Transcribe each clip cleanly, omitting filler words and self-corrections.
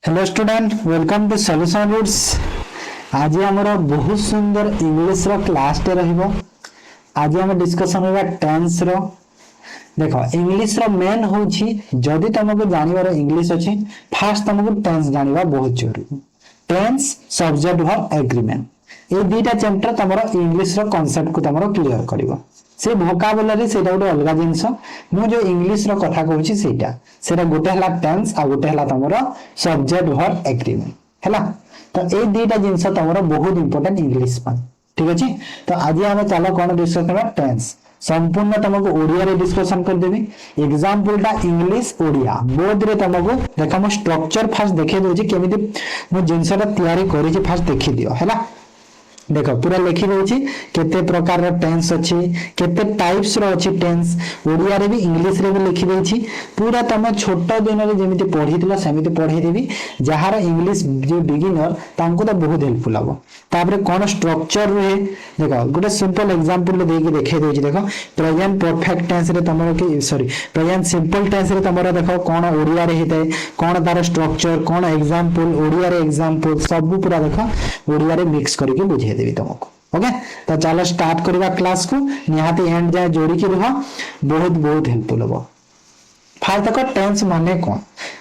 Hello student, welcome to solution roots. आज हमर बहुत सुंदर इंग्लिश रो क्लास टे रहइबो। आज हम डिस्कशन होगा टेंस रो। देखो इंग्लिश रो मेन होची जदी तुमको जानिबार इंग्लिश अछि फास्ट तुमको टेंस जानिबा बहुत जरूरी। टेंस सब्जेक्ट वर्ब एग्रीमेंट ए दुईटा चैप्टर तमरो इंग्लिश रो कांसेप्ट को तमरो क्लियर करिवो। से वोकाबुलरी सेटा गोटे अलगा जिंस मु जो इंग्लिश रो कथा कहूची सेटा गोटे हला टेंस आ गोटे हला तमरो सब्जेक्ट वर्ब एग्रीमेंट हला। तो ए दुईटा जिंस तमरो बहुत इंपोर्टेंट इंग्लिश पर। ठीक अछि। तो आज हम चलो कोन डिस्कस करबा टेंस संपूर्ण तुमको ओडिया रे डिस्कशन कर देबी। एग्जांपल टा इंग्लिश ओडिया बोथ रे तुमको देखा म स्ट्रक्चर फास्ट देखे दोजी केमिति मु जिंसटा तयारी करी छी फास्ट देखि दियो हला। देखो पूरा लिखि दउची केते प्रकार रो टेंस अछि केते टाइप्स रो अछि टेंस ओडिया रे भी इंग्लिश रे भी लिखि देछि। पूरा तम छोट दिन रे जेमिति पढितला सेमिति पढै देबी। जहार इंग्लिश जो बिगिनर तांको तो बहुत हेल्पफुल हबो। तापरे कोन स्ट्रक्चर रे देखो गुटे सिंपल एग्जांपल ले देके देखे दोछि। देखो प्रेजेंट परफेक्ट टेंस रे तमरो के सॉरी प्रेजेंट सिंपल टेंस रे तमरो देखो कोन ओडिया रे हेतै कोन तार स्ट्रक्चर कोन एग्जांपल ओडिया रे एग्जांपल सब पूरा देखो ओडिया रे मिक्स करके बुझे देबी तुमको। ओके तो चलो स्टार्ट करबा क्लास को निहाती एंड जाए जोड़ी के रह बहुत बहुत हेल्पफुल हो। फास्ट देखो टेंस माने कौन।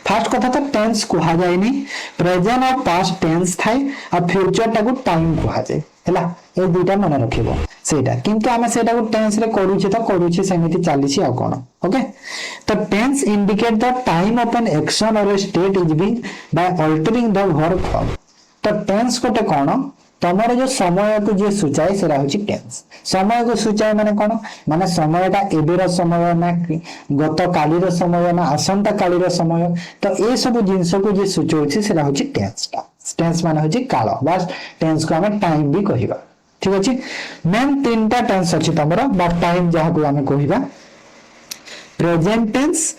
फास्ट कथा तो टेंस कहा जाए नहीं प्रेजेंट और पास्ट टेंस थाए और फ्यूचर टाको टाइम कहा जाए हैला। ए दुईटा मन रखिबो सेटा किंतु हमें सेटा को टेंस रे करूछे तो करूछे सेमिति चालीसी आ कोन। ओके तो tense indicate the time of an action or state is being by altering the verb form. तो टेंस कोटे कोन तमरे जो समय को जे सूचाए सेरा होची टेंस। समय को सूचाए माने कोन माने समयटा एबेर समय ना गत कालीर समय ना आसंता कालीर समय। तो ए सब जिंस को जे सूचौछि सेरा होची टेंस टा। टेंस माने होची काल बस टेंस को हमें टाइम भी कहिबा। ठीक अछि। मेन तीनटा टेंस अछि तमरो बा टाइम जहा को हमें कहिबा प्रेजेंट टेंस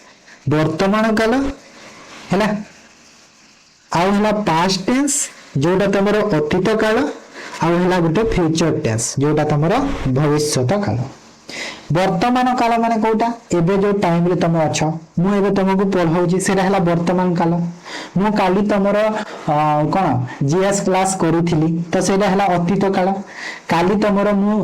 वर्तमान काल हैला आउ हला पास्ट टेंस जोटा तमरो अतीत काल आउ हला गुटे फ्यूचर टेंस जोटा तमरो भविष्यत काल। वर्तमान काल माने कोटा एबे जो टाइम रे तमे अछ मु एबे तुमको पढाउची सेटा हला वर्तमान काल। मु काली तमरो कोन जीएस क्लास करिथिली तो सेटा हला अतीत काल। काली तमरो मु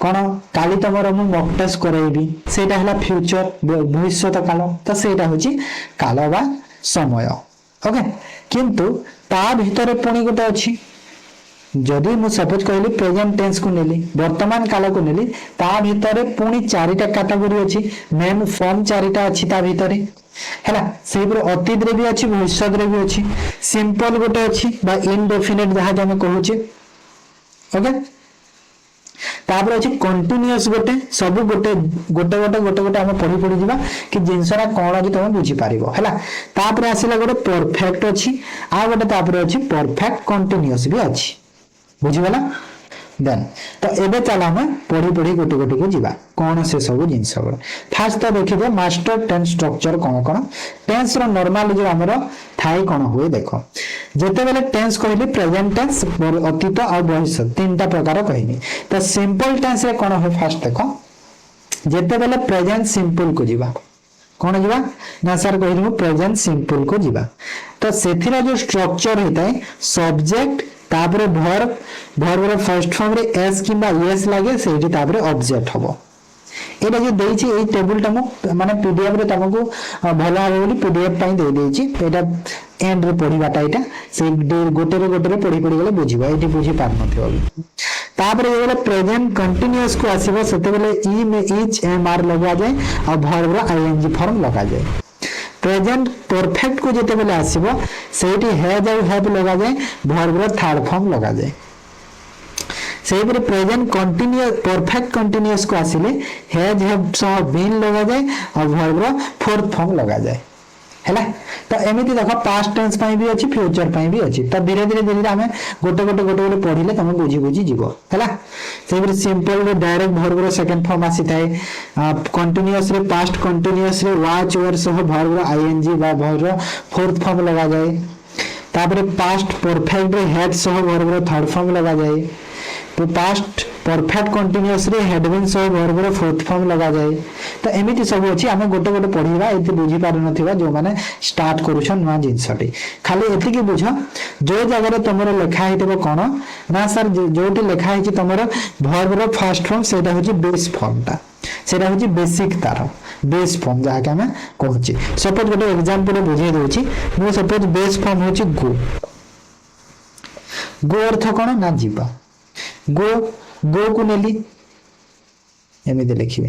कोन काली तमरो मु मॉक टेस्ट करैबी सेटा हला फ्यूचर भविष्यत काल। तो सेटा होची काल बा समय। ओके किंतु ता भीतर पुणी गोटे अछि जदि मु सपोज कहली प्रेजेंट टेंस को नेली वर्तमान काल को नेली ता भीतर पुणी चारिटा कैटेगरी अछि मेन फॉर्म चारिटा अछि ता भीतर हैला। सेबर अतीत रे भी अछि भविष्यत रे भी अछि सिंपल गोटे अछि बा इनडेफिनिट जहा हम कहूचे। ओके तापर अछि कंटीन्यूअस गोटे सब गोटे गोटे गोटे गोटे गोटे हम पढी पढी जिबा कि जिंसरा कोन कि तुम बुझी पारिबो हैला। तापर आसीला गोटे परफेक्ट अछि आ गोटे तापर अछि परफेक्ट कंटीन्यूअस भी अछि बुझिबला। देन तो एबे चला हम पढी पढी गोटे गोटे को जिबा कोन से सब जिंस गुड। फास्ट तो देखिबो मास्टर टेंस स्ट्रक्चर कोन कोन टेंस रो नॉर्मल जो हमरो थाई कोन होय देखो जेते बेले टेंस कहली प्रेजेंट टेंस अतीत और भविष्य तीनटा प्रकार कहनी। तो सिंपल टेंस रे कोन हो फास्ट देखो जेते बेले प्रेजेंट सिंपल को जिबा कोन जिबा ना सर कहली प्रेजेंट सिंपल को जिबा। तो सेथिरा जो स्ट्रक्चर हेतै सब्जेक्ट तापरे वर्ब वर्ब रे फर्स्ट फॉर्म रे एस किबा एस लागे सेठी तापरे ऑब्जेक्ट हबो। एटा जे देइछि एई टेबल टा माने पीडीएफ रे तमको भला हो बोली पीडीएफ पई दे देइछि एटा एंड रे पढिबाटा एटा से गोटे रे पढी पढी गेले बुझिबा एठी बुझि पार नथिबो। तापरे जे बेले प्रेजेंट कंटीन्यूअस को आसीबो सेते बेले ई में ईच एम आर लगा जाय और वर्ब रो आईएनजी फॉर्म लगा जाय। प्रेजेंट परफेक्ट को जेते बेले आसीबो सेठी हैज और हैव लगा जाय वर्ब रो थर्ड फॉर्म लगा जाय। सेही पर प्रेजेंट कंटीन्यूअस परफेक्ट कंटीन्यूअस को आसीले हैज हैव सह बीन लगा जाय और वर्ब रो फोर्थ फॉर्म लगा जाय हैला। तो एमिति देखो पास्ट टेंस पई भी अछि फ्यूचर पई भी अछि। तो धीरे धीरे धीरे हमें गोटे गोटे गोटे गोटे पढिले तमे बुझी बुझी जिवो हैला। सेही पर सिंपल रे डायरेक्ट वर्ब रो सेकंड फॉर्म आसी थाए कंटीन्यूअस रे पास्ट कंटीन्यूअस रे वाच वर सह वर्ब रो आईएनजी बा वर्ब रो फोर्थ फॉर्म लगा जाय। तापर पास्ट परफेक्ट रे हैड सह वर्ब रो थर्ड फॉर्म लगा जाय। तो पास्ट परफेक्ट कंटीन्यूअस रे हेड बीन सह वर्ब रो फोर्थ फॉर्म लगा जाए तो एमिति सब अछि आमे गोटे गोटे पढिबा एते बुझी पार नथिबा जो माने स्टार्ट करूछन नवा जिंसटी खाली एति की बुझ जो जगह रे तमरो लेखा हेतबो कोन ना सर जोटी लेखा है तमरो वर्ब रो फर्स्ट फॉर्म सेटा होची बेस फॉर्मटा सेटा होची बेसिक तार बेस फॉर्म जहा के हमें कहूची सपोज गोटे एग्जांपल बुझे दोची मो सपोज बेस फॉर्म होची गो गो अर्थ कोन ना जीवा गो गो को नेली एमिति लिखिबे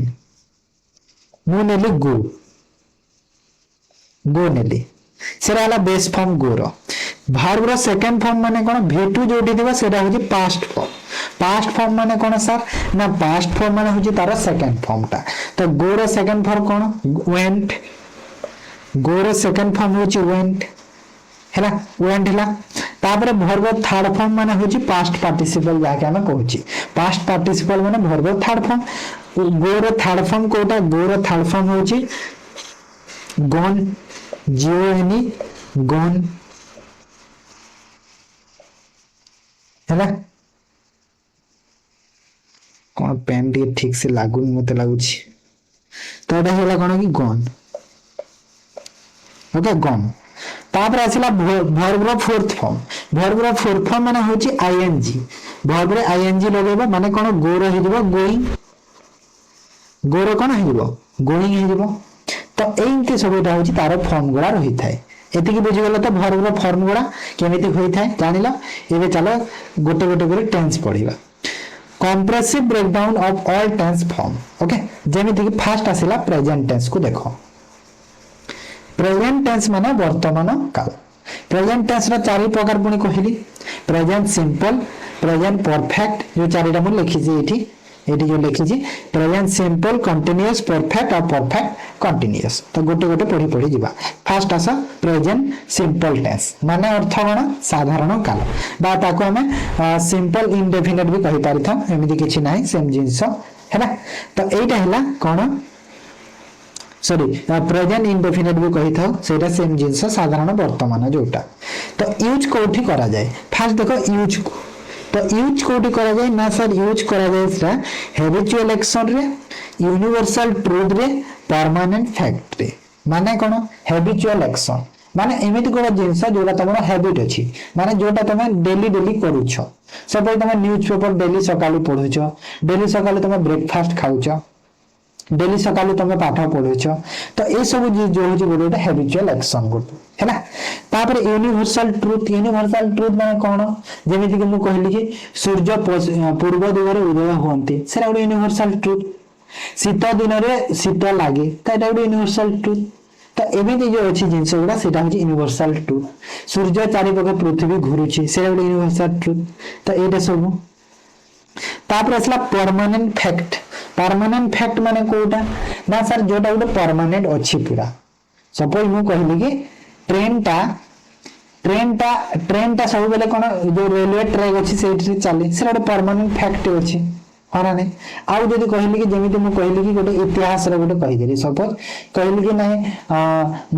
मु नेली गो गो नेली सेरा हला बेस फॉर्म गो रो वर्ब रो सेकंड फॉर्म माने कोन V2 जोडी दिबा सेटा होची पास्ट फॉर्म माने कोन सर ना पास्ट फॉर्म माने होची तार सेकंड फॉर्म ता तो गो रो सेकंड फॉर्म कोन वेंट गो रो सेकंड फॉर्म होची वेंट हैला वेंट हैला तापर वर्ब थर्ड फॉर्म माने होची पास्ट पार्टिसिपल जाके हमें कहूची पास्ट पार्टिसिपल माने वर्ब थर्ड फॉर्म गो रो थर्ड फॉर्म कोटा गो रो थर्ड फॉर्म होची गॉन जीओएनई गॉन हैला कोन पेन टी ठीक से लागू मते लागुची तो एटा होला कोन की गॉन ओके गॉन तापर आसिला वर्ब रो फोर्थ फॉर्म माने होची आईएनजी वर्ब रे आईएनजी लगेबा माने कोन गो रो हिजबो गोइंग गो रो कोन हिजबो गोइंग हिजबो तो एइते सबटा होची तार फॉर्म गुडा रही थाए एति की बुझी गेलो तो वर्ब रो फॉर्म गुडा केमिति होई थाए जानिलो एबे चलो गोटे गोटे करे टेंस पढिबा comprehensive breakdown of all tense form okay जेमिति की फर्स्ट आसिला प्रेजेंट टेंस को देखो प्रेजेंट टेंस माने वर्तमान काल प्रेजेंट टेंस रो चारि प्रकार पुनी कहिली प्रेजेंट सिंपल प्रेजेंट परफेक्ट जो चारिटा मु लिखि जे एठी जो लिखि जे प्रेजेंट सिंपल कंटीन्यूअस परफेक्ट और परफेक्ट कंटीन्यूअस तो गोटे गोटे पढी पढी जिबा फर्स्ट आसा प्रेजेंट सिंपल टेंस माने अर्थ कोन साधारण काल बा ताको हमें सिंपल इंडेफिनिट भी कहि पारिथा एमिति किछि नाही सेम जिंस हैला तो एटा हैला कोन सॉरी प्रेजेंट इंडेफिनिट भी कहि थाओ सेटा सेम जिंस साधारण वर्तमान जोटा तो यूज कोठी करा जाए फर्स्ट देखो यूज तो यूज कोठी करा जाए ना सर यूज करा जाए सेटा हैबिचुअल एक्शन रे यूनिवर्सल ट्रुथ रे परमानेंट फैक्ट रे माने कोन हैबिचुअल एक्शन माने एमिति कोन जिंस जोटा तमरो हैबिट अछि माने जोटा तमे डेली डेली करूछो सपोज तमे न्यूज़पेपर डेली सकाळू पढुछो डेली सकाळू तमे ब्रेकफास्ट खाउछो डेली सकाळू तमे पाठ पढुछो तो ए सब जो होची गोटे हैबिचुअल एक्शन गोटे हैला तापर यूनिवर्सल ट्रुथ माने कोन जेमिति कि मु कहली कि सूर्य पूर्व दिगरे उदय होंती सेरा गोटे यूनिवर्सल ट्रुथ शीत दिन रे शीत लागे तो एटा गोटे यूनिवर्सल ट्रुथ तो एमिति जो अछि जिंस गुडा सेटा होची यूनिवर्सल ट्रुथ सूर्य चारि पके पृथ्वी घुरुची सेरा गोटे यूनिवर्सल ट्रुथ तो एटा सब तापर असला परमानेंट फैक्ट माने कोटा ना सर जोटा गोटे परमानेंट अछि पूरा सपोज मु कहली कि ट्रेन ता सब बेले कोन जो रेलवे ट्रैक अछि सेठी चले सेरा गोटे परमानेंट फैक्ट अछि हना नै आउ जदी कहली कि जेमिति मु कहली कि गोटे इतिहास रे गोटे कहि देली सपोज कहली कि नै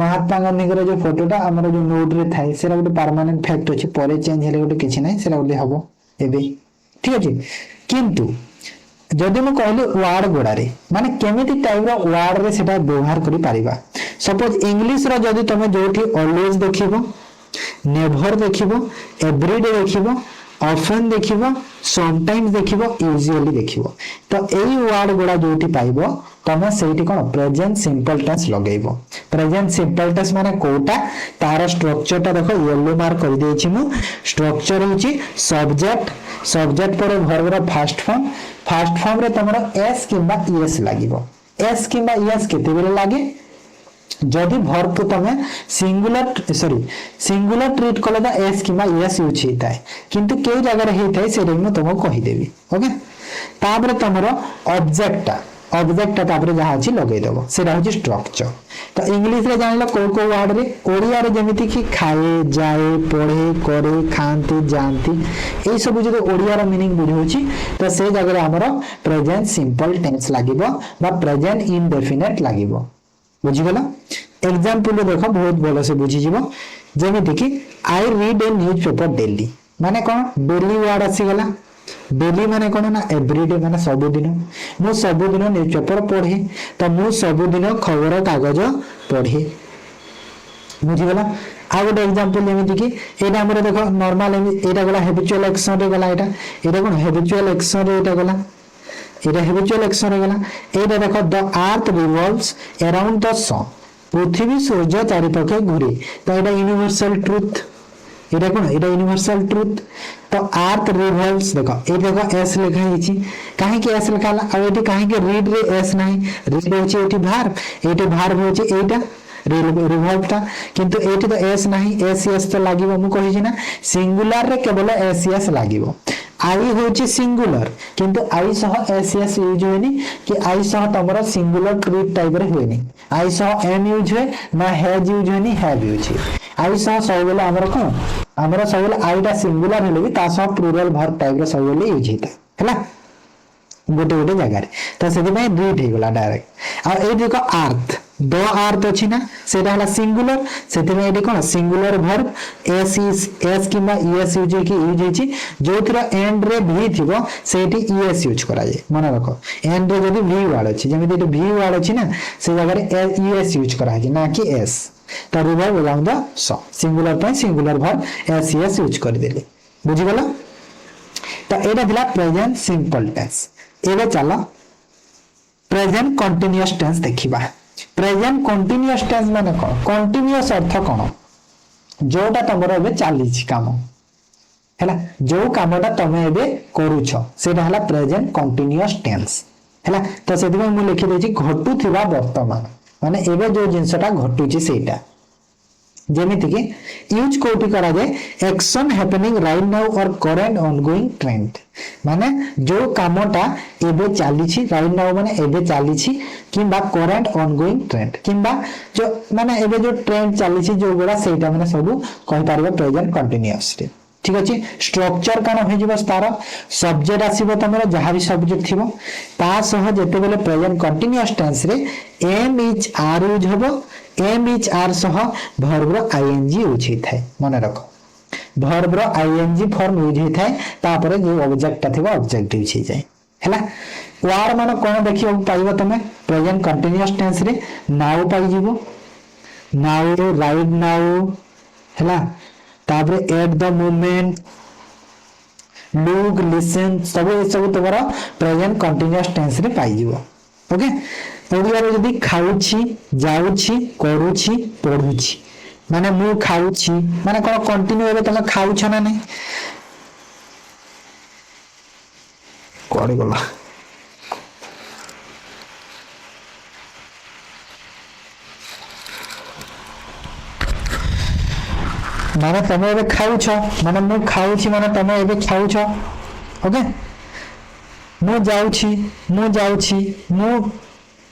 महात्मा गांधी रे जो फोटोटा हमर जो नोट रे थाई सेरा गोटे परमानेंट फैक्ट अछि परे चेंज हेले गोटे किछि नै सेरा गोटे हबो एबे ठीक अछि किंतु जदि मु कहली वर्ड गोडारे माने केमिति टाइप रो वर्ड रे सेटा व्यवहार करि पारिबा सपोज इंग्लिश रो जदि तमे जोठी ऑलवेज देखिबो नेवर देखिबो एवरीडे देखिबो ऑफन देखिबो समटाइम्स देखिबो यूजुअली देखिबो तो एई वर्ड गोडा जोठी पाइबो तमे सेठी कोन प्रेजेंट सिंपल टेंस लगेइबो प्रेजेंट सिंपल टेंस माने कोटा तार स्ट्रक्चर टा देखो येलो मार्क कर देछि मु स्ट्रक्चर होची सब्जेक्ट पर वर्ब रो फर्स्ट फॉर्म रे तमरो एस किबा एस लागिबो एस किबा एस केते बेले लागे जदि वर्ब को तमे सिंगुलर ट्रीट कले दा एस किबा एस यूज हेता किंतु के जगह रे हेता से रे मु तुमको कहि देबी ओके तापर तमरो ऑब्जेक्ट तापर जहा अछि लगै देबो सेरा होची स्ट्रक्चर तो इंग्लिश रे जानलो को वर्ड रे ओडिया रे जेमिति कि खाए जाए पढ़े करे खांती जानती ए सब जो ओडिया रो मीनिंग बुझौची तो से जगह रे हमरो प्रेजेंट सिंपल टेंस लागिबो बा प्रेजेंट इंडेफिनिट लागिबो बुझि गेला एग्जांपल देखो बहुत भलो से बुझि जिवो जेमिति कि I read A newspaper daily माने कोन डेली वर्ड आसी गेला डेली माने कौन ना एवरीडे माने सबुदिन मु सबुदिन न्यूज पेपर पढ़े तो मु सबुदिन खबर कागज पढ़े बुझीगला आ गोटे एग्जांपल जेमिति कि एटा हमर देखो नॉर्मल एटा गला हैबिचुअल एक्शन रे गला एटा कोन हैबिचुअल एक्शन रे एटा गला एटा हैबिचुअल एक्शन रे गला एटा देखो the earth revolves around the sun पृथ्वी सूर्य चारिपाखे घुरे तो एटा यूनिवर्सल ट्रुथ एटा कोन एटा यूनिवर्सल ट्रुथ तो अर्थ रिवॉल्व्स देखो ए देखो एस लिखा हिची काहे कि एस लिखाला आ एटी काहे कि रीड रे एस नाही रीड होची एटी भार्ब होची एटा रिवॉल्व ता किंतु एटी तो एस नाही एस एस तो लागिवो मु कहि छी ना सिंगुलर रे केवल एस एस लागिवो आई होची सिंगुलर किंतु आई सह एस एस यूज होनी कि आई सह तमरो सिंगुलर ट्रुथ टाइप रे होनी आई सह एम यूज होय ना हैज यूज होनी हैव यूज आई सह सब बेले हमर कोन हमर सब बेले आईटा सिंगुलर हेले भी ता सह प्लुरल वर्ब टाइप रे सब बेले यूज हेता हैला गोटे गोटे जगह तो से रीड हो गला डायरेक्ट आ ए देखो अर्थ द अर्थ अछि ना सेटा हला सिंगुलर सेते में एडी कोन singular verb S is S किबा ईएस यूज की यूज होची जोतिर एंड रे भी थिबो सेठी ईएस यूज करा जाय मन रखो एंड रे जदी भी वर्ड अछि जेमे एटी भी वर्ड अछि ना से जगह रे ईएस यूज करा जाय ना कि एस तो revolve around the sun singular पे singular verb S ES use कर देले बुझि गेला तो एटा दिला प्रेजेंट सिंपल टेंस एबे चलो प्रेजेंट कंटीन्यूअस टेंस देखिबा प्रेजेंट कंटीन्यूअस टेंस माने कोन कंटीन्यूअस अर्थ कोन जोटा तमरो एबे चाली छि काम हैला जो कामटा तमे एबे करूछो सेटा हला प्रेजेंट कंटीन्यूअस टेंस हैला तो सेदिमे मु लिखि देछि घटुथिबा वर्तमान माने एबे जो जिंसटा घटुछि सेटा जेमिति कि यूज कोटी करा जाए एक्शन हैपनिंग राइट नाउ और करेंट ऑनगोइंग ट्रेंड माने जो कामटा एबे चाली छि राइट नाउ माने एबे चाली छि किबा करेंट ऑनगोइंग ट्रेंड किबा जो माने एबे जो ट्रेंड चाली छि जो गोडा सेटा माने सब कहि पारबो प्रेजेंट कंटीन्यूअस रे ठीक अछि स्ट्रक्चर काना होय जिवो तार सब्जेक्ट आसीबो तमरो जहा भी सब्जेक्ट थिबो ता सह जेते बेले प्रेजेंट कंटीन्यूअस टेंस रे एम इज आर यूज होबो एम इज आर सह वर्ब रो आईएनजी यूज हिथाय मन रखो वर्ब रो आईएनजी फॉर्म यूज हिथाय तापरे जो ऑब्जेक्ट थिबो ऑब्जेक्ट यूज हि जाय हैला वार माने कोन देखियो पाइबो तमे प्रेजेंट कंटीन्यूअस टेंस रे नाउ पाइ जिवो नाउ राइट नाउ हैला तापरे at the moment look listen सब तमरा प्रेजेंट कंटीन्यूअस टेंस रे पाइ जिवो ओके ओडिया रे जदी खाउछि जाउछि करूछि पढुछि माने मु खाउछि माने कोन कंटिन्यू एबे तमे खाउछ ना नै कोडी गला माने तमे एबे खाउछ माने मु खाउछि माने तमे एबे खाउछ ओके मु जाउछि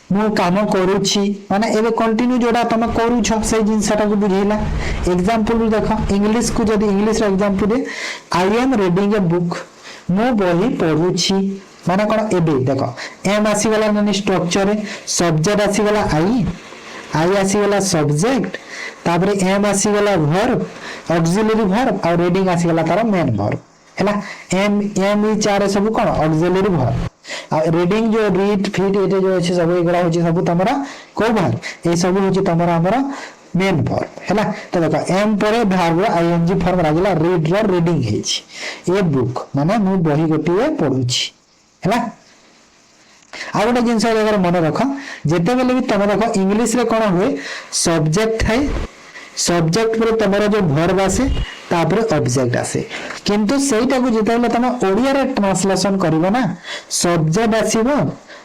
मु काम करूछि माने एबे कंटिन्यू जोडा तमे करूछ से जिंसटा को बुझिला एग्जांपल देखो इंग्लिश को जदी इंग्लिश रो एग्जांपल दे I am reading a book मु बही पढुछि माने कोन एबे देखो एम आसी गला माने स्ट्रक्चर रे सब्जेक्ट आसी गला आई आसी गला सब्जेक्ट तापरे एम आसी गला वर्ब ऑक्सिलरी वर्ब और रीडिंग आसी गला तार मेन वर्ब हैला एम ई चार सब कोन ऑक्सिलरी वर्ब आ रीडिंग जो रीड फीड एटे जो अछि सब एगरा होछि सब तमरा को वर्ब ए सब होछि तमरा हमरा मेन वर्ब हैला तो देखो एम परे वर्ब आईएनजी फॉर्म रागला रीड रो रीडिंग हेछि ए बुक माने मु बही गोटिए पढुछि हैला आ गोटे जिंस अगर मन रख जेते बेले भी तमे देखो इंग्लिश रे कोन होय सब्जेक्ट है सब्जेक्ट पर तमरा जो वर्ब आसे तापर ऑब्जेक्ट आसे किंतु सेटा को जेते बेले तमे ओडिया रे ट्रांसलेशन करिवो ना सब्जेक्ट आसीबो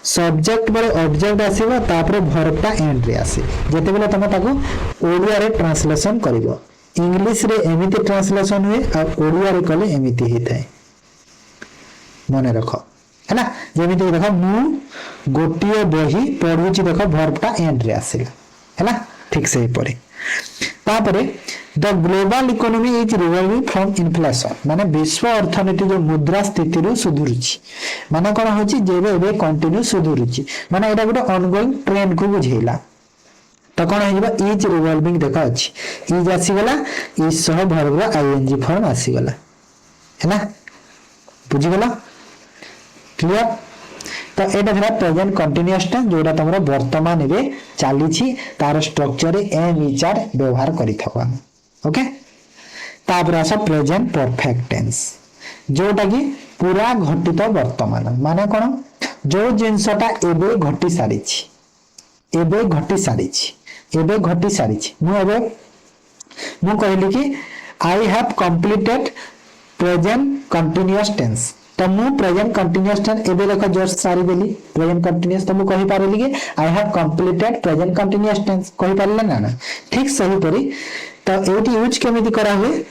सब्जेक्ट पर ऑब्जेक्ट आसीबो तापर वर्ब ता एंड रे आसे जेते बेले तमे ताको ओडिया रे ट्रांसलेशन करिवो इंग्लिश रे एमिति ट्रांसलेशन हुए और ओडिया रे कले एमिति हिताय मने रखो हैला जेमिति देखो मु गोटिए बही पढुची देखो वर्ब ता एंड रे आसीला हैला ठीक से परे तापरे the global economy is revolving from inflation माने विश्व अर्थनीति जो मुद्रा स्थिति रु सुधुरुची माने कोन होची जेबे एबे कंटिन्यू सुधुरुची माने एटा गुटे ऑनगोइंग ट्रेंड को बुझेला तो कोन हेबा इज रिवॉल्विंग देखा अछि इज आसी गला इज सह वर्ब रो आईएनजी फॉर्म आसी गला हैना बुझीगला क्लियर तो एटा थरा प्रेजेंट कंटीन्यूअस टेंस जोटा तमरो वर्तमान एबे चाली छी तार स्ट्रक्चर एम इज आर व्यवहार करि थवा ओके तापर आसा प्रेजेंट परफेक्ट टेंस जोटा कि पूरा घटित वर्तमान माने कोन जो जिंसटा एबे घटी सारी छी एबे घटी सारी छी एबे घटी सारी छी मु कहली कि I have completed present continuous tense तो मु प्रेजेंट कंटीन्यूअस टेंस एबे देखो जस्ट सारी देली प्रेजेंट कंटीन्यूअस तो मु कहि पारली कि I have completed present continuous tense कहि पारले ना ठीक सही परी तो एटी यूज केमिति करा हुए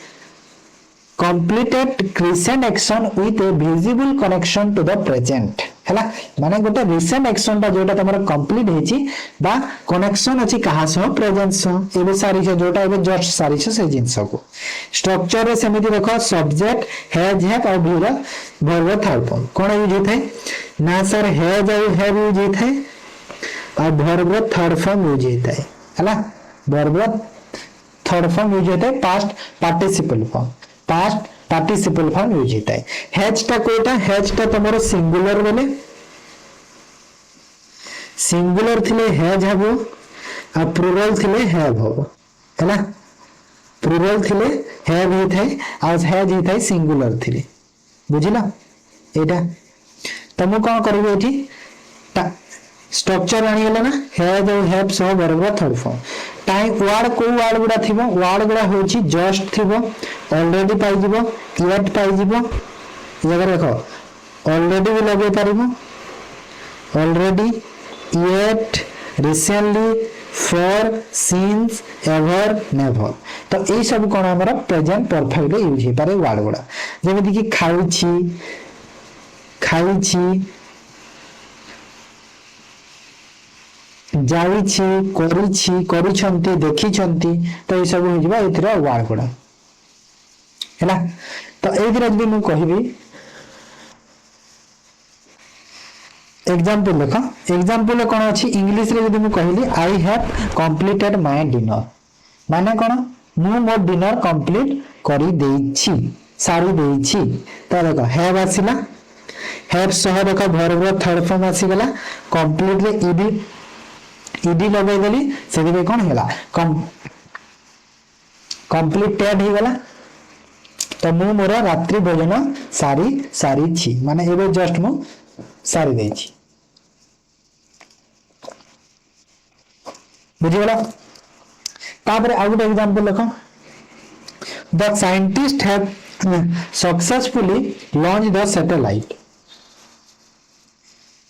completed recent action with a visible connection to the present हैला माने गोटे recent action बा जोटा तमरा कंप्लीट हेची बा कनेक्शन अछि कहा सह प्रेजेंट सह एबे सारी छ जोटा एबे जस्ट सारी छ से जिंस को स्ट्रक्चर रे सेमिति देखो सब्जेक्ट हैज हैव और बी रा वर्ब थर्ड फॉर्म कोन यूज होथे ना sir has or have use होथे और वर्ब थर्ड फॉर्म यूज होता है हैला वर्ब थर्ड फॉर्म यूज होता है past participle form past participle form use होता है हैज टा कोटा हैज टा तमरो सिंगुलर बोले सिंगुलर थिले हैज हबो आ प्लुरल थिले हैव हबो हैला प्लुरल थिले हैव ही थाई आज हैज ही थाई सिंगुलर थिले बुझिला एटा तमु कोन करबे एठी स्ट्रक्चर आनी गेला ना हैज और हैव सह बराबर थर्ड फॉर्म टाइम वर्ड को वर्ड गुडा थिबो वर्ड गुडा होची जस्ट थिबो ऑलरेडी पाई जिवो येट पाई जिवो ये अगर देखो ऑलरेडी भी लगे पारिबो already yet recently for since ever never तो ए सब कोन हमरा प्रेजेंट परफेक्ट यूज हे पारे वर्ड गुडा जेमिति कि खाई जाई छी करी छी करी छंती देखी छंती तो ये सब हो जिबा एथिरा वर्ड गुडा हैला तो एथिरा जदि मु कहिबी एग्जांपल देखो एग्जांपल कोन अछि इंग्लिश रे जदि मु कहली I have completed my dinner माने कोन मु मोर डिनर कंप्लीट करी देई छी सारी देई छी तो देखो हैव आसिला हैव सह देखो वर्ब थर्ड फॉर्म आसी गला कंप्लीट रे ईडी लगे देली सेदी में कोन हैला कंप्लीटेड ही गला तो मु मोर रात्रि भोजन सारी छी माने एबे जस्ट मु सारी देई छी बुझि गला तापर आ गुड एग्जांपल देखो the scientist have successfully launch the satellite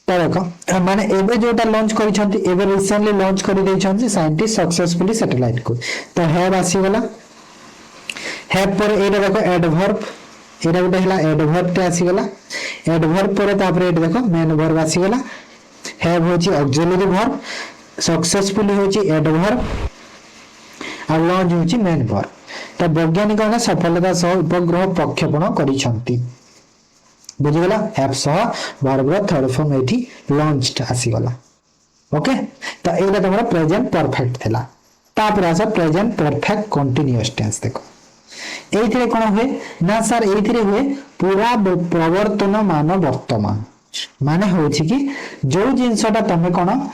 तो देखो माने एबे जोटा लॉन्च करी छंती एबे रिसेंटली लॉन्च करी देई छंती साइंटिस्ट सक्सेसफुली सैटेलाइट को तो हैव आसी गला हैव पर एटा देखो एडवर्ब एटा गुटे हला एडवर्ब टे आसी गला एडवर्ब पर तापर एटा देखो मेन वर्ब आसी गला हैव होची ऑक्सिलरी वर्ब सक्सेसफुली होची एडवर्ब आ लॉन्च होची मेन वर्ब तो वैज्ञानिक ने सफलता सह उपग्रह प्रक्षेपण करी छंती बुझिगला हैव सह वर्ब थर्ड फॉर्म एठी लॉन्च्ड आसी गला ओके तो एटा तमरा प्रेजेंट परफेक्ट थिला तापर आसा प्रेजेंट परफेक्ट कंटीन्यूअस टेंस देखो एथिरे कोन होय ना सर एथिरे होय पूरा प्रवर्तन मान वर्तमान माने होछि कि जो जिंसटा तमे कोन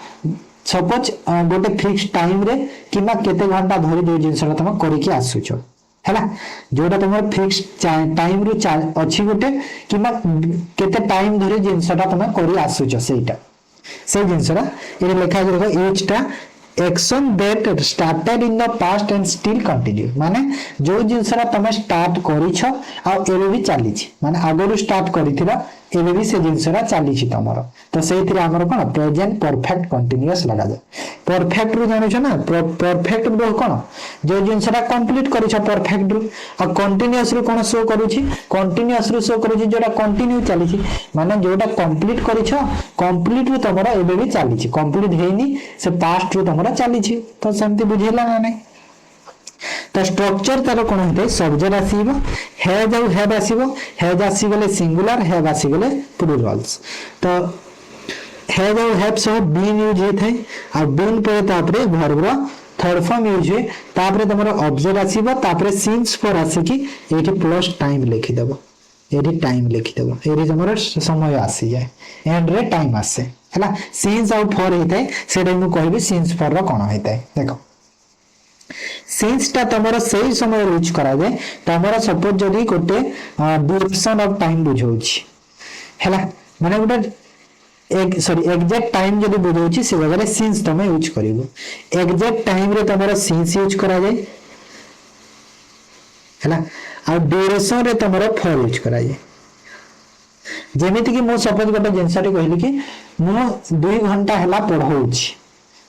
सपोज गोटे फिक्स टाइम रे किमा केते घंटा धरि जो जिंसटा तमे करि के आसुछो हैला जोटा तुम फिक्स टाइम रु अच्छी गोटे किमा केते टाइम धरे जिंसटा तुम करी आसुछ सेटा से जिंसरा ए लिखा देखो यूजटा action that started in the past and still continue माने जो जिंसरा तुम स्टार्ट करिछ आ एबे भी चली छी माने आगरु स्टार्ट करिथिरा एबे भी से जिंसरा चली छी तमरो तो सेथिरे हमर कोन प्रेजेंट परफेक्ट कंटीन्यूअस लगा जाय परफेक्ट रु जानु छ ना परफेक्ट रु कोन जो जिंसरा कंप्लीट करिछ परफेक्ट रु आ कंटीन्यूअस रु कोन शो करू छी कंटीन्यूअस रु शो करू छी जोटा कंटिन्यू चली छी माने जोटा कंप्लीट करिछ कंप्लीट रु तमरो एबे भी चली छी कंप्लीट हेनी से पास्ट रु तमरो चली छी तो सेमति बुझेला ना नै तो स्ट्रक्चर तार कोन होते subject आसीबो has or have आसीबो has आसी गले सिंगुलर हैव आसी गले प्लुरल्स तो has or have so been use हेथै आ बीन पर तापरे वर्ब थर्ड फॉर्म यूज हे तापरे तमरो ऑब्जेक्ट आसीबो तापरे सिंस फॉर आसी कि एठी प्लस टाइम लिखि देबो एठी टाइम लिखिदेव एठी तुमर समय आसी जाए एंड रे टाइम आसे हैला सिंस आउ फॉर हेताए सेटा मु कहबी सिंस फॉर रो कोन हेताए देखो सिंस टा तमरो सही समय यूज करा जाए तमरो सपोज जदी गोटे ड्यूरेशन ऑफ टाइम बुझौछि हैला माने गोटे एक सॉरी एग्जैक्ट टाइम जदी बुझौछि से जगह सिंस तमे यूज करिवो एग्जैक्ट टाइम रे तमरो सिंस यूज करा जाए हैला आ ड्यूरेशन रे तमरो फॉर यूज करा जाए जेमिति कि मो सपोज गोटे जिनसटी कहली कि मो 2 घंटा हैला पढौछि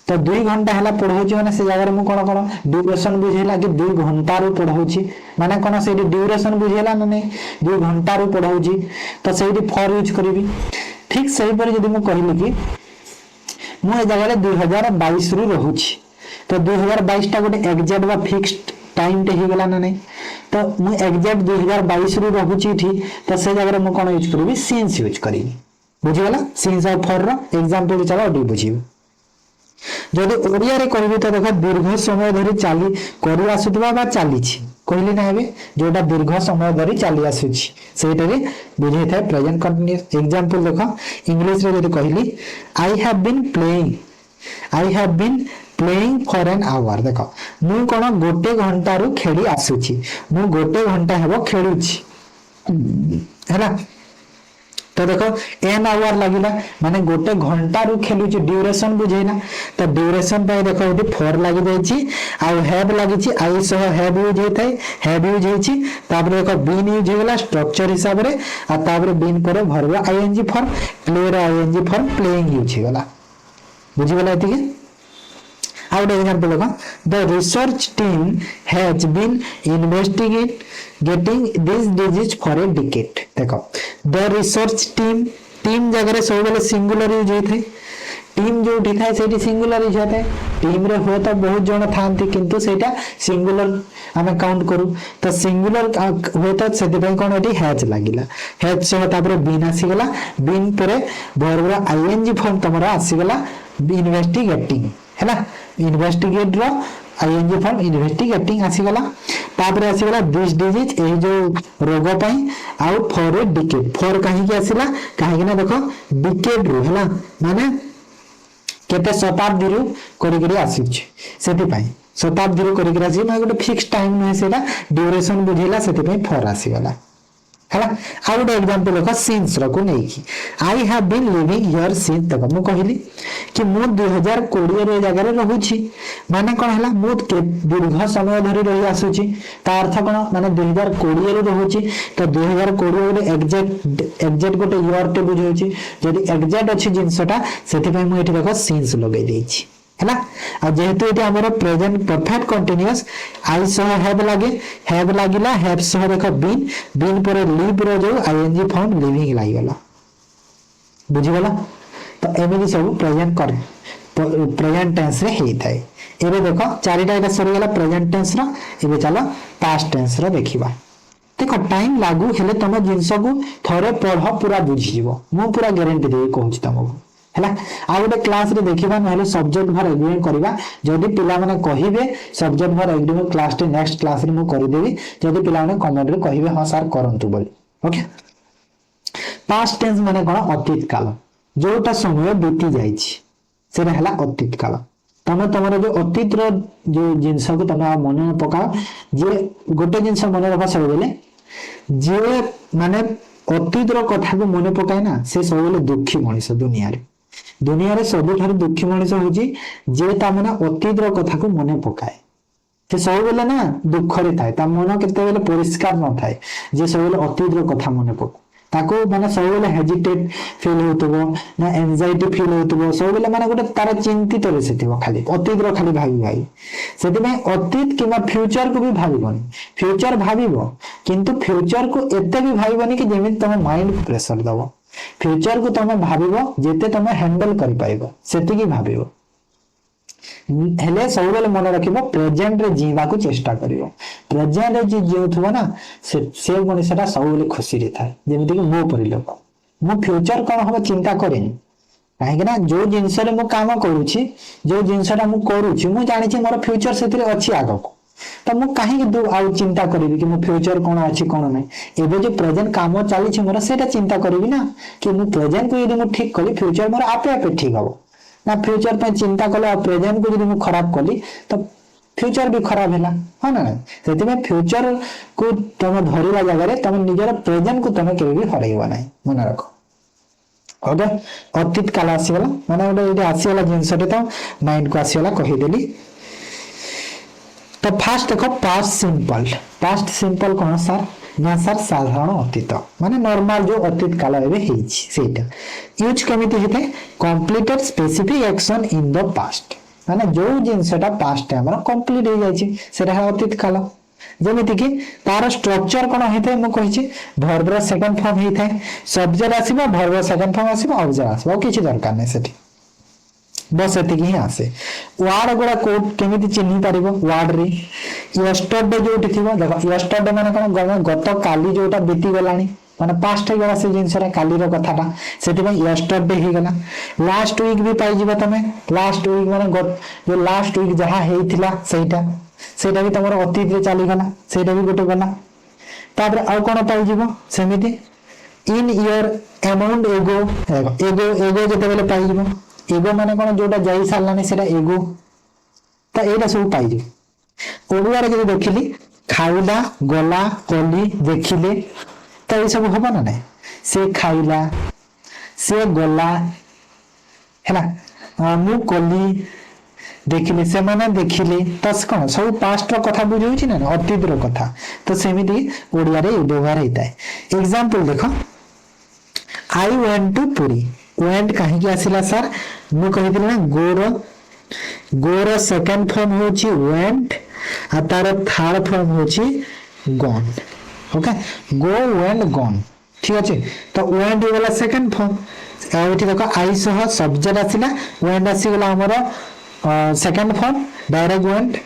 तो 2 घंटा हैला पढौछि माने से जगह मु कोन कोन ड्यूरेशन बुझेला कि 2 घंटा रो पढौछि माने कोन से ड्यूरेशन बुझेला ना नहीं 2 घंटा रो पढौछि तो सेठी फॉर यूज करबी ठीक सही पर यदि मु कहली कि मु ए जगह 2022 रु रहूछि तो 2022 टा गोटे एग्जैक्ट बा फिक्स्ड टाइम टे ही गला ना नहीं तो मु एग्जैक्ट 2022 रु रहूछि थी तो से जगह मु कोन यूज करबी सिंस यूज करबी बुझि गला सिंस और फॉर रो एग्जांपल चला ओडी बुझिबो जदि ओडिया रे कहबी तो देखो दीर्घ समय धरि चाली करि आसुतबा बा चाली छी कहली ना हेबे जोटा दीर्घ समय धरि चाली आसुछि सेटा रे बुझै थाए प्रेजेंट कंटीन्यूअस एग्जांपल देखो इंग्लिश रे जदि कहली I have been playing for an hour देखो मु कोन गोटे घंटा रु खेली आसुछि मु गोटे घंटा हेबो खेलुछि हैला तो देखो एन आवर लागिला माने गोटे घंटा रु खेलुछि ड्यूरेशन बुझेना तो ड्यूरेशन पे देखो एटी फॉर लागि जाईछि आ हैव लागिछि आई सह हैव यूज हेतै हैव यूज हेछि तापर देखो बीन यूज हेला स्ट्रक्चर हिसाब रे आ तापर बीन पर भरबा आईएनजी फॉर प्ले रे आईएनजी फॉर प्लेइंग यूज हेला बुझि गेला एतिके आउट एग्जांपल देखो the research team has been investigate getting this disease for a decade देखो द रिसर्च टीम जगह सब बेले सिंगुलर यूज होते टीम जो थाए से सिंगुलर यूज होता है टीम रे हुए तो बहुत जन थांती किंतु सेटा सिंगुलर आमे काउंट करू तो सिंगुलर हुए तो सेति पय कोन एटी हैज लागिला हैज सह तापर बीन आसी गला बीन परे वर्ब आईएनजी फॉर्म तमरा आसी गला इन्वेस्टिगेटिंग हैला इन्वेस्टिगेट रो आईएनजी फॉर्म इन्वेस्टिगेटिंग आसी गला तापर आसी गला दिस डिजीज ए जो रोग पई आउ फॉर ए डिकेड फॉर काहे के आसीला काहे ना देखो डिकेड रो हैला माने केते शताब्दी रु करी करी आसी छै सेति पई शताब्दी रु करी करी आसी माने गोटे फिक्स टाइम नै सेला ड्यूरेशन बुझेला सेति पई फॉर आसी गला हैला आ गोटे एग्जांपल देखो सिंस रो को नै की I have been living here since देखो मु कहिली कि मु 2020 रे जगह रे रहू छी माने कोन हैला मु दीर्घ समय धरि रही आसु छी ता अर्थ कोन माने 2020 रे रहू छी तो 2020 रे एग्जैक्ट गोटे ईयर टे बुझौ छी जदी एग्जैक्ट अछि जिंसटा सेति पय मु एठी देखो सिंस लगै दै छी हैला आ जेहेतु एटी हमर प्रेजेंट परफेक्ट कंटीन्यूअस आई सह हैव लागिला हैव सह देखो बीन पर लिव रो जो आईएनजी फॉर्म लिविंग लागिला बुझि गला तो एमिति सब प्रेजेंट टेंस रे हेई थाए एबे देखो चारिटा एटा सरी गला प्रेजेंट टेंस रो एबे चलो पास्ट टेंस रो देखिबा देखो टाइम लागू हेले तम जिंस को थरे पढ़ पूरा बुझि जीवो मु पूरा गारंटी दे कहूची तमको हैला आ गोटे क्लास रे देखिबा नहले सब्जेक्ट भर एग्रीमेंट करबा जदी पिला माने कहिबे सब्जेक्ट भर एग्रीमेंट क्लास टे नेक्स्ट क्लास रे मु करि देबी जदी पिला माने कमेंट रे कहिबे हां सर करंतु बोली ओके पास्ट टेंस माने कोन अतीत काल जोटा समय बीती जाईछि सेरा हला अतीत काल तमे तमरो जो अतीत रो जो जिंस को तमे मन पका जे गोटे जिंस मन रखा सब बेले जे माने अतीत रो कथा को मन पकाय ना से सब बेले दुखी मनिस दुनिया रे सबठार दुखी मनिस होची जे ता माने अतीत रो कथा को मन पकाय से सब बेले ना दुख रे थाए ता मन केते बेले परिष्कार न थाए जे सब बेले अतीत रो कथा मन पकाय ताको माने सब बेले हेजिटेट फील होतबो ना एंजाइटी फील होतबो सब बेले माने गोटे तार चिंतित रे सेथिबो खाली अतीत रो खाली भाई सेति में अतीत किबा फ्यूचर को भी भाबिबोनी फ्यूचर भाबिबो किंतु फ्यूचर को एते भी भाबिबोनी कि जेमि तम माइंड प्रेशर दबो फ्यूचर को तमे भाबिबो जेते तमे हैंडल करि पाइबो सेति की भाबिबो हेले सब बेले मन रखिबो प्रेजेंट रे जीवा को चेष्टा करियो प्रेजेंट रे जे जीउथबो ना से मनुष्यटा सब बेले खुशी रे थाए जेमिति कि मो परि लोक मो फ्यूचर कोन हो चिंता करेनी काहे ना जो जिंस रे मो काम करूची जो जिंसटा मो करूची मो जानि छी मोर फ्यूचर सेति रे अछि आगो तो मु कहीं आउ चिंता करी कि मो फ्यूचर कौन अच्छी कौन ना एबे जो प्रेजेंट काम चली मोर से चिंता करी ना कि मु प्रेजेंट को यदि ठीक कली फ्यूचर मोर आपे आपे ठीक हम ना फ्यूचर पे चिंता कले प्रेजेंट को यदि खराब कली तो फ्यूचर भी खराब है हाँ ना से फ्यूचर को तुम धरला जगह तुम निजर प्रेजेंट को तुम केवे भी हरइब ना मन रख ओके अतीत काल आसीगला माने गोटे आसीगला जिनसटे तो माइंड को आसीगला कहीदेली तो फास्ट देखो पास्ट सिंपल कौन सर ना सर साधारण अतीत माने नॉर्मल जो अतीत काल एबे हेछि सेटा यूज केमिति हेते completed specific action in the past माने जो जिनसटा पास्ट है हमर कंप्लीट हो जाय छै सेटा है अतीत काल जेमिति कि तार स्ट्रक्चर कोन हेते म कहि छी वर्ब रो सेकंड फॉर्म हेतै सब्जेक्ट आसीबो वर्ब रो सेकंड फॉर्म आसीबो ऑब्जेक्ट आसीबो किछि दरकार नै सेठी बस एतिक ही आसे वार्ड गुड़ा कोड केमिति चिन्हि पारिबो वार्ड रे यस्टरडे जोटी थिबो देखो यस्टरडे माने कोन गत काली जोटा बीती गलानी माने पास्ट गला से जिनसरा काली रो कथाटा सेति में यस्टरडे ही गला लास्ट वीक भी पाई जिवो तमे लास्ट वीक माने जो लास्ट वीक जहा हेइथिला सेटा भी तमरो अतीत रे चली गला सेटा भी गोटे गला तापर आ कोन पाई जिवो सेमिति इन ईयर अमाउंट एगो जते बेले पाई जिवो एगो माने कोन जोटा जाई सारलानी सेटा एगो त एटा सब पाई जिवो ओडुआ रे जे देखिली खाइला गला कली देखिले तो ये सब होबा ना नहीं से खाइला से गला है मु कली देखिले से माने देखिले तो कौन सब पास्ट रो कथा बुझे छी ना अतीत रो कथा तो सेमिति ओडिया रे व्यवहार हेता है एग्जांपल देखो I went to Puri went कहीं के आसिला सर मु कहिदिल ना गोर सेकंड फॉर्म होची वेंट आ तार थर्ड फॉर्म होची gone okay go went gone ठीक अच्छे तो वेंट हो गला सेकंड फॉर्म एठी देखो आई सह सब्जेक्ट आसिला वेंट आसी गला हमर second form direct went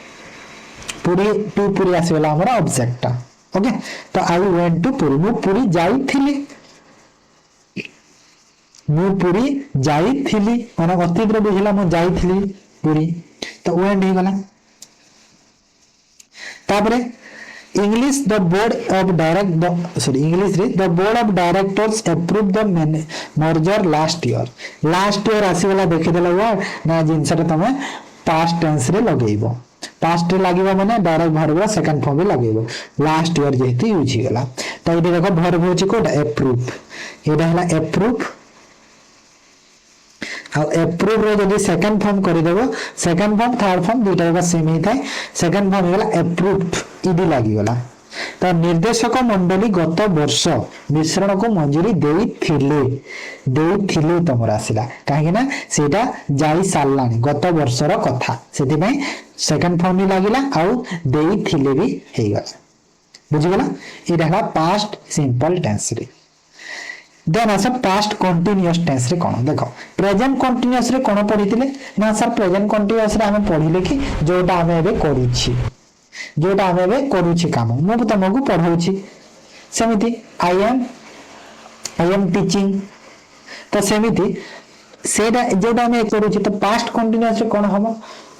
Puri to Puri आसी गला हमर ऑब्जेक्ट ओके तो आई वेंट टू पुरी मु पुरी जाईथिली माने अतीत रे बुझिला मु जाईथिली पुरी तो वेंट हो गला तापरे English the board of directors approved the merger last year आसी वाला देखि देला वर्ड ना जिनसटा तमे पास्ट टेंस रे लगेइबो पास्ट रे लागिबो माने डायरेक्ट वर्ब सेकंड फॉर्म रे लगेइबो लास्ट ईयर जेहेतु यूज ही गला तो एटे देखो वर्ब होची कोड अप्रूव एटा हला अप्रूव आ अप्रूव रे जदी सेकंड फॉर्म करि देबो सेकंड फॉर्म थर्ड फॉर्म दुटा का सेम ही थाए सेकंड फॉर्म गला अप्रूव्ड इडी लागि गला तो निर्देशक मंडली गत वर्ष मिश्रण को मंजूरी देइथिले तमर आसिला काहे ना सेटा जाई सारलानी गत वर्षर कथा सेति में सेकंड फॉर्म ही लागिला आ देइथिले भी हे गला बुझि गला एटा हला पास्ट सिंपल टेंस रे देन आस पास्ट कंटीन्यूअस टेंस रे कोन देखो प्रेजेंट कंटीन्यूअस रे कोन पढितिले ना सर प्रेजेंट कंटीन्यूअस रे हम पढिले कि जोटा हम एबे करूछि काम मु तुमको पढाउछि सेमिति आई एम टीचिंग तो सेमिति सेटा जोटा हम करूछि तो पास्ट कंटीन्यूअस रे कोन हम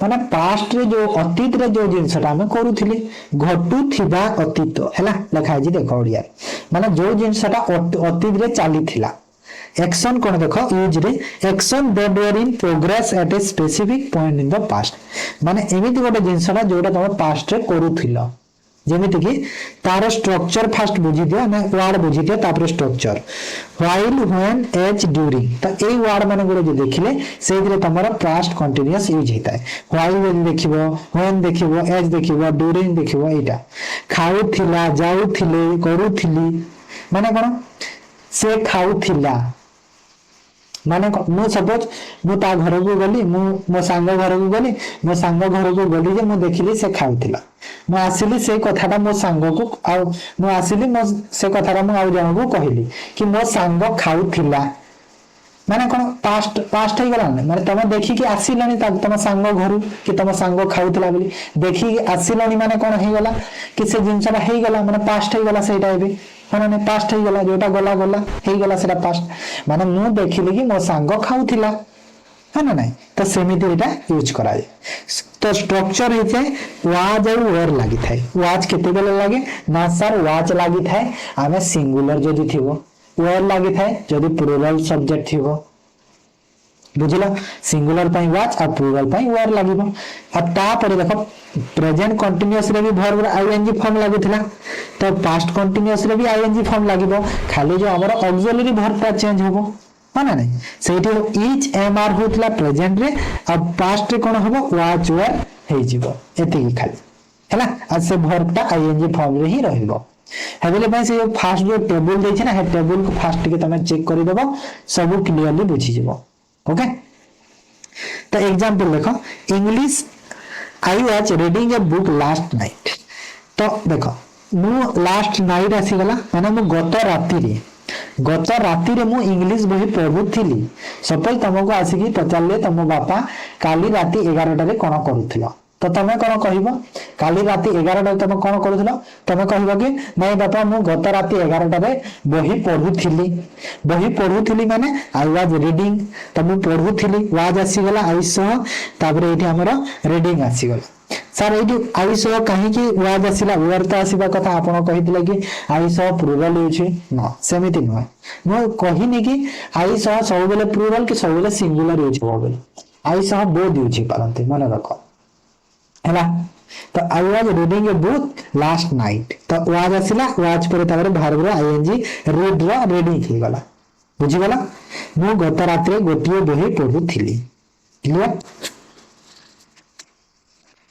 माने पास्ट रे जो अतीत रे जो जिनसटा हम करूथिले घटुथिबा अतीत हैला लिखा जी देखो ओडिया माने जो जिनसटा अतीत रे चालीथिला एक्शन कोन देखो यूज रे action that were in progress eight A specific point in the past माने एमिति गोटे जिनसटा जोटा तुम पास्ट रे करूथिला जेमिति कि तार स्ट्रक्चर फास्ट बुझी दियो ना वर्ड बुझी दियो तापर structure while when as during तो एई वर्ड माने गुरे जे देखिले सेइरे तमरा पास्ट कंटीन्यूअस यूज हेता है व्हाइल व्हेन देखिबो व्हेन देखिबो एज देखिबो ड्यूरिंग देखिबो एटा खाउथिला जाउथिले करूथिली माने कोन से खाउथिला माने मु सपोज मु ता घर को गली मो सांग घर को गली मो सांग घर को गली जे मु देखिली से खाउथिला मु आसिली से कथाटा मो सांग को आ मु आसिली मो से कथाटा मु आ जण को कहिली कि मो सांग खाउथिला माने कोन पास्ट हे गला माने तमे देखि कि आसिलानी तम सांग घर कि तम सांग खाउथिला बोली देखि आसिलानी माने कोन हे गला कि से जिंसटा हे गला माने पास्ट हे गला सेटा एबे माने पास्ट गला जोटा गला हे गला सेटा पास्ट माने मु देखिली कि मो सांग खाउथिला है ना नहीं तो सेमिति एटा यूज करा जाए तो स्ट्रक्चर होते वाज और वेयर लागि थाए वाज केते बेले लागे ना सर वाज लागि थाए आमे सिंगुलर जदी थिवो वेयर लागि थाए जदी प्लुरल सब्जेक्ट थिवो बुझिला सिंगुलर पई वाच और प्लुरल पई वेयर लागिबो अब ता पर देखो प्रेजेंट कंटीन्यूअस रे भी वर्ब आईएनजी फॉर्म लागितला तो पास्ट कंटीन्यूअस रे भी आईएनजी फॉर्म लागिबो खाली जो हमर ऑक्सिलरी वर्ब ता चेंज होबो है ना नहीं सेठी इच एम आर होतला प्रेजेंट रे अब पास्ट रे कोन होबो वाच वेयर हे जिवो एति खाली हैला आज से वर्ब ता आईएनजी फॉर्म रे ही रहइबो हेबले भाई से फास्ट जो टेबल दै छै ना हे टेबल को फास्ट के तमे चेक करि देबो सब क्लियरली बुझि जिवो ओके तो एग्जांपल देखो English I was reading a book last night तो देखो मु लास्ट नाइट आसी गला माने मु गत राति रे मु इंग्लिश बही पढुथिली सपोज तुमको आसी की पचारले तुम बापा काली राति 11टा रे कोन करूथिलो तो तमे कोन कहिबो काली राति 11टा रे तुम कोन करूथिलो तमे कहिबो कि नहीं बापा मु गत राति 11टा रे बही पढुथिली माने आई वाज रीडिंग तो मु पढुथिली वाज आसी गला आई सो तापर एठी हमरो रीडिंग आसी गला सर एठी आई सो काहे कि वाज आसीला वेयर तो आसीबा कथा आपण कहितले कि आई सो प्लुरल यूज न सेमिति न मु कहिनी कि आई सो सब बेले प्लुरल कि सब बेले सिंगुलर यूज होबे आई सो बोथ यूज पारंते मन रखो हैला तो I was reading a book last night तो वाज आसीला वाज पर तापर वर्ब रो आईएनजी रीड रो रीडिंग ही गला बुझी गला मु गत रात रे गोटिए बही पढुथिली क्लियर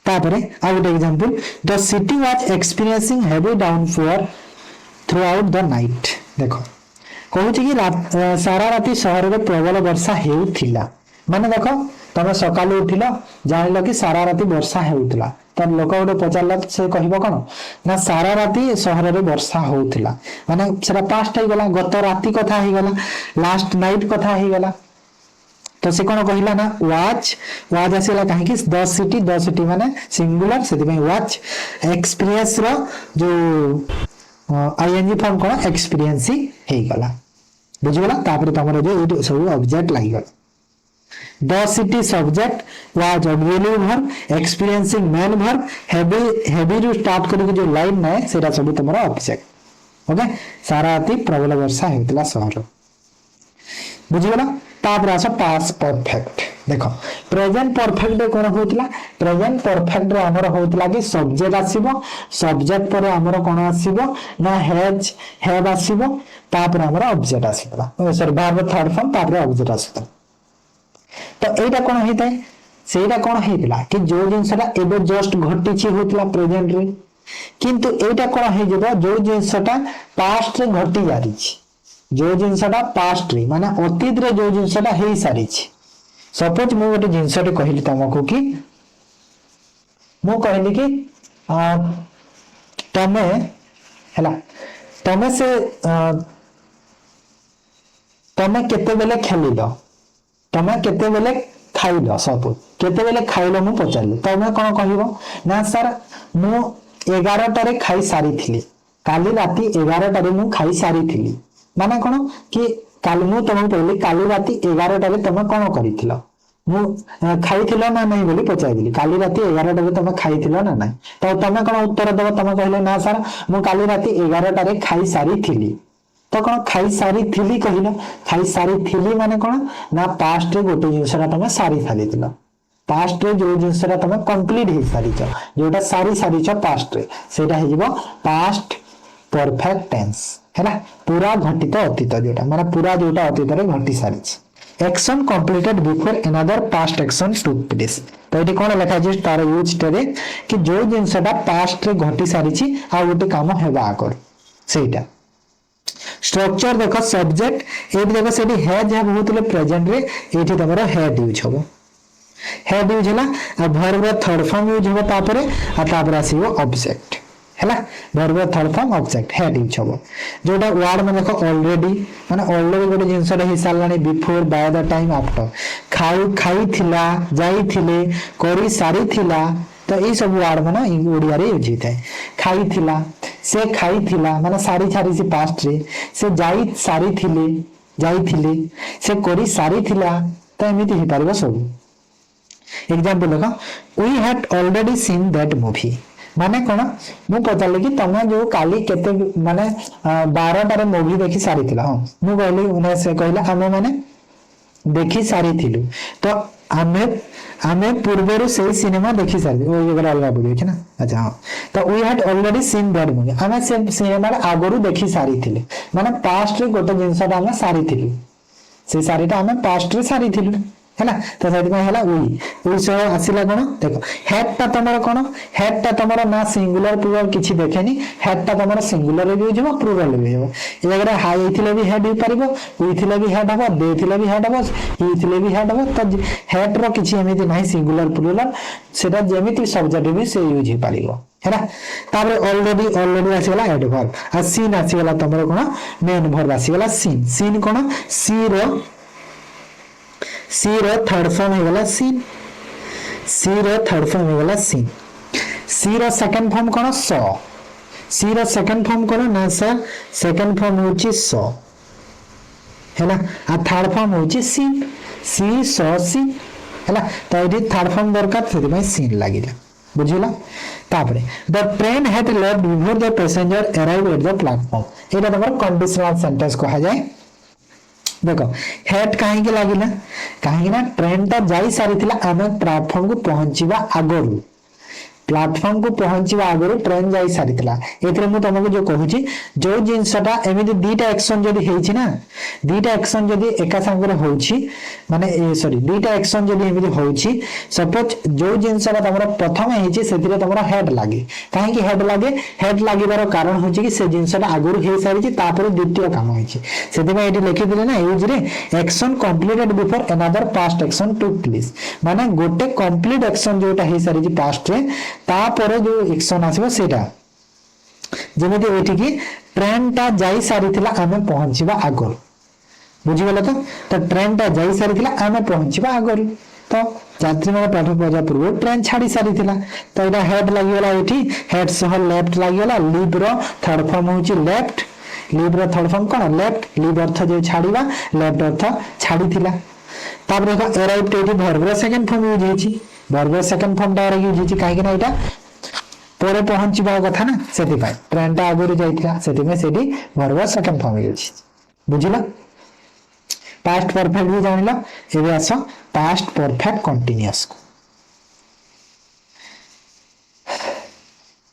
तापर a good example the city was experiencing heavy downfall throughout the night देखो कहू कि सारा राति शहर रे प्रबल वर्षा हेउथिला माने देखो तमे सकाले उठिलो जानिलो कि सारा राति वर्षा हेउतला त लोक गोटे पचारला से कहबो कोन ना सारा राति शहर रे वर्षा होउतला माने सेरा पास्ट हे गला गत राति कथा हे गला लास्ट नाइट कथा हे गला तो से कोन कहिला ना वाज आसेला काहे कि द सिटी माने सिंगुलर सेति में वाच एक्सपीरियंस रो जो आईएनजी फॉर्म कोन एक्सपीरियंस ही हे गला बुझिगला तापर तमरो जो सब ऑब्जेक्ट लागि गला The city subject was auxiliary verb, experiencing main verb, heavy रू स्टार्ट करके जो लाइन ना है सेरा सब तुम्हारा ऑब्जेक्ट ओके सारा अति प्रबल वर्षा हेतला शहर बुझिगला तापर आसा पास्ट परफेक्ट देखो प्रेजेंट परफेक्ट रे कोन होतला प्रेजेंट परफेक्ट रे हमर होतला कि सब्जेक्ट आसीबो सब्जेक्ट पर हमर कोन आसीबो ना हैव आसीबो तापर हमर ऑब्जेक्ट आसीबला सॉरी वर्ब थर्ड फॉर्म तापर ऑब्जेक्ट आसीबला तो एटा कोन हेतै सेटा कोन हेतला कि जो जिंसटा एबे जस्ट घटी छी होतला प्रेजेंट रे किंतु एटा कोन हे जेबो जो जिंसटा पास्ट रे घटी जारी छी जो जिंसटा पास्ट रे माने अतीत रे जो जिंसटा हे सारी छी सपोज मु गोटे जिंसटे कहिली तमको कि मु कहली कि तमे हला तमे से तमे केते बेले खेलिलो तमे केते बेले खाइलो सब केते बेले खाइलो मु पचारली तमे कोन कहिबो ना सर मु 11टा रे खाई सारी थिली काली राती 11टा रे मु खाई सारी थिली माने कोन कि काली मु तमे कहली काली राती 11टा रे तमे कोन करिथिलो मु खाइथिलो ना नहीं बोली पचाइली काली राती 11टा रे तमे खाइथिलो ना नहीं तो तमे कोन उत्तर देबो तमे कहले ना सर मु काली राती 11टा रे खाई सारी थिली तो कौन खाई सारी थिली कहला खाई सारी थिली माने कौन ना पास्ट रे गोटे जिंसरा तमे सारी सारी दिला पास्ट रे जो जिंसरा तमे कंप्लीट हे सारी छ जोटा सारी सारी छ पास्ट रे सेटा हे जिवो पास्ट परफेक्ट टेंस हैला पूरा घटित अतीत जोटा माने पूरा जोटा अतीत रे घटी सारी छ action completed before another past action took place तो एटी कोन लिखा जे तार यूज टरे कि जो जिंसटा पास्ट रे घटी सारी छी आ गोटे काम हेबा आकर सेटा स्ट्रक्चर देखो सब्जेक्ट एटी देखो सेटी हैज है बहुत ले प्रेजेंट रे एटी तमरो हैड यूज होबो हैड यूज हला आ वर्ब थर्ड फॉर्म यूज होबो तापरे आ तापर आसीबो ऑब्जेक्ट हैला verb third form object had use होबो जोटा वर्ड में देखो ऑलरेडी माने ऑलरेडी गोटे जिंस रे हिसाब लानी before by the time after खाई थिला जाई थिले करी सारी थिला तो ये सब वर्ड माने ओडिया रे यूज होता है खाई थिला से खाई थिला माने सारी सारी से पास्ट रे से जाई सारी थिले से करी सारी थिला तो एमिति ही पारिबो सब एग्जांपल देखो we had already seen that movie माने कोन मु पचाले कि तमे जो काली केते माने 12 टारे मूवी देखि सारी थिला हां मु कहली उने से कहला हमें माने देखि सारी थिलु तो हमें पूर्वरु से सिनेमा देखि सारी ओ ये अलग बुझे छै ना अच्छा हां तो we had already seen that movie हमें से सिनेमा आगरु देखि सारी थिले माने पास्ट रे गोटे जिंसटा हमें सारी थिलु से सारीटा हमें पास्ट रे सारी थिलु हैला तो सेति में हैला वी सो आसीला कोन देखो हेड ता तमरो कोन हेड ता तमरो ना सिंगुलर प्लुरल किछि देखेनी हेड ता तमरो सिंगुलर रे भी होजबो प्लुरल भी होबो ए अगर हाई थिले भी हेड हो परिबो वी थिले भी हेड हबो दे थिले भी हेड हबो ही थिले भी हेड हबो तो हेड रो किछि एमिति नाही सिंगुलर प्लुरल सेटा जेमिति सब्जेक्ट भी से यूज ही परिबो हैला तापर ऑलरेडी आसीगला एडवर्ब आ सीन आसीगला तमरो कोन मेन वर्ब आसीगला सीन कोन सी रो थर्ड फॉर्म हो गला सीन सी रो थर्ड फॉर्म हो गला सीन सी रो सेकंड फॉर्म कोन सो सी रो सेकंड फॉर्म कोन ना सर सेकंड फॉर्म होची सो हैला आ थर्ड फॉर्म होची सीन सी सो सी हैला तो एडी थर्ड फॉर्म दरकार सेति में सीन लागिला बुझिला तापरे the train had left before the passenger arrive at the platform एटा तमर कंडीशनल सेंटेंस कहा जाए देखो हेड काहे के लागिला काहे ना ट्रेन ता जाई सारी थिला आमे प्लेटफॉर्म को पहुंचीबा आगरु प्लेटफॉर्म को पहुंचीबा आगरु ट्रेन जाई सारी थिला एतरे मु तमको जो कहूची जो जिंसटा एमिति दीटा एक्शन जदी हेछि ना दीटा एक्शन जदी एका संगरे होछि माने सॉरी दीटा एक्शन जदी एमिति होछि सपोज जो जिंसटा तमरो प्रथम हेछि सेतिरे तमरो हेड लागे काहे कि हेड लागिबार कारण होछि कि से जिंसटा आगरु हे सारी छि तापर द्वितीय काम होछि सेति में एटी लिखि दिले ना यूज रे action completed before another past action took place माने गोटे कंप्लीट एक्शन जोटा हे सारी छि पास्ट रे तापर जो एक्शन आसीबो सेटा जेमिति एठी की ट्रेन ता जाई सारी थिला आमे पहुंचीबा आगर बुझी गेल तो ट्रेन ता जाई सारी थिला आमे पहुंचीबा आगर तो यात्री माने पाठ पजा पूर्व ट्रेन छाड़ी सारी थिला तो एटा हेड लागि गेला एठी हेड सह लेफ्ट लागि गेला लीव रो थर्ड फॉर्म होची लेफ्ट लीव रो थर्ड फॉर्म कोन लेफ्ट लीव अर्थ जो छाड़ीबा लेफ्ट अर्थ छाड़ी थिला तापर देखो अराइव एठी वर्ब रो सेकंड फॉर्म यूज हेची verb second form direct use हेची काहे कि ना एटा परे पहुंचीबा कथा ना सेति पाई ट्रेन ता आगुरी जाइथिला सेति में सेठी वर्ब सेकंड फॉर्म यूज बुझिला पास्ट परफेक्ट भी जानिला एबे आसो past perfect continuous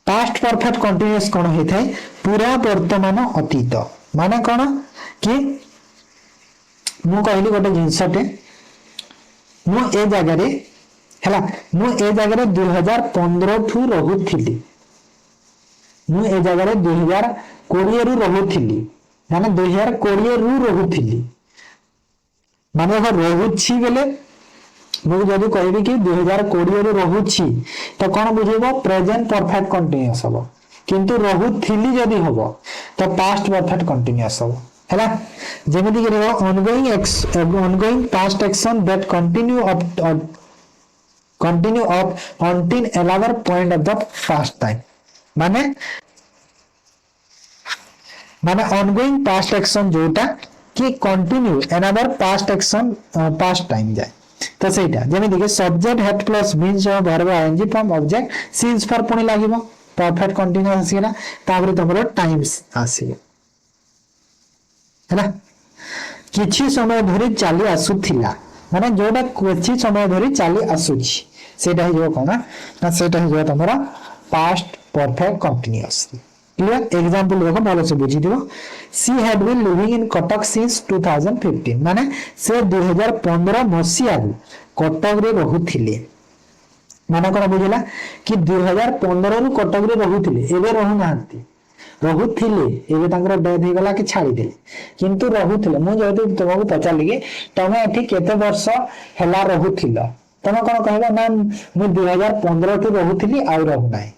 past perfect continuous कोन हेथाय पूरा वर्तमान अतीत माने कोन कि मु कहली गोटे जिंसटे मु ए जगह रे हैला मु ए जगह रे 2015 ठू रहुथिली मु ए जगह रे 2020 रु रहुथिली माने 2020 रु रहुथिली माने अगर रहुछि बेले मु जदी कहबी कि 2020 रु रहुछि तो कोन बुझेबो प्रेजेंट परफेक्ट कंटीन्यूअस हबो किंतु रहुथिली जदी हबो तो पास्ट परफेक्ट कंटीन्यूअस हबो हैला जेमिति कि ongoing past action that continue up until another point of the past time माने ongoing past action जोटा कि continue another past action past time जाए तो सेटा जेमिति कि subject had plus means of verb ing form object since for पुणी लागिबो perfect continuous आसीला तापर तमरो times आसी हैला किछि समय धरि चली आसुथिला माने जोटा किछि समय धरि चली आसुछि सेटा हे जो कोना ना सेटा हे जो तमरा past perfect continuous clear example देखो भलो से बुझी दियो she had been living in Cuttack since 2015 माने से 2015 मसिया कटक रे रहुथिले माने कोन बुझिला कि 2015 रु कटक रे रहुथिले एबे रहु नांती रहुथिले एबे तांकर डेथ हे गला कि छाड़ी देले किंतु रहुथिले मु जदी तुमको पचाली कि तमे एठी केते वर्ष हेला रहुथिला तमे कोन कहबा ना मु 2015 टू रहुथिली आ रहु नाही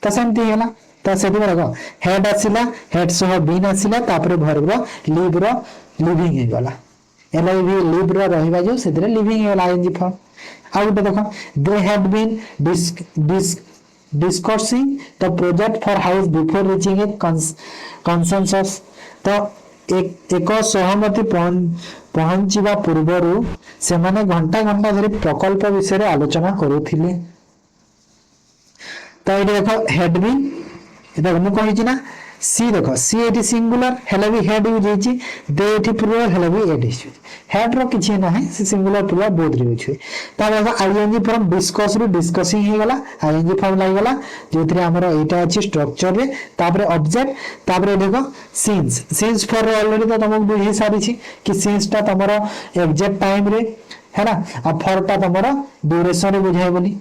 त सेमती हेला त सेति बरगो हेड आसिला हेड सह बीन आसिला तापर वर्ब रो लिविंग हे गला एला भी लिव रो रहिबा जो सेतरे लिविंग हे गला आईएनजी फॉर्म आ उटे देखो they had been discussing the project for house before reaching a consensus तो एक सहमति पहुंचवा पूर्व से माने घंटा घंटा धरी प्रकल्प विषय आलोचना करुथिले। तो ये देखो हेड भी देखो मु कहि ना सी देखो सी एटी सिंगुलर हेले भी हेड यूज होची दे एटी प्लुरल हेले भी हेड यूज हेड रो किछि ना है सी सिंगुलर प्लुरल बोथ रे यूज ता देखो आईएनजी फॉर्म डिस्कस रू डिस्कसिंग हे गला आईएनजी फॉर्म लागि गला जोथरे हमरो एटा अछि स्ट्रक्चर रे तापरे ऑब्जेक्ट तापरे देखो सीन्स सीन्स फॉर ऑलरेडी तो तुमको बुझी सारी छी कि सीन्स ता तमरो एग्जैक्ट टाइम रे है ना आ फॉर ता तमरो ड्यूरेशन रे बुझाय बोली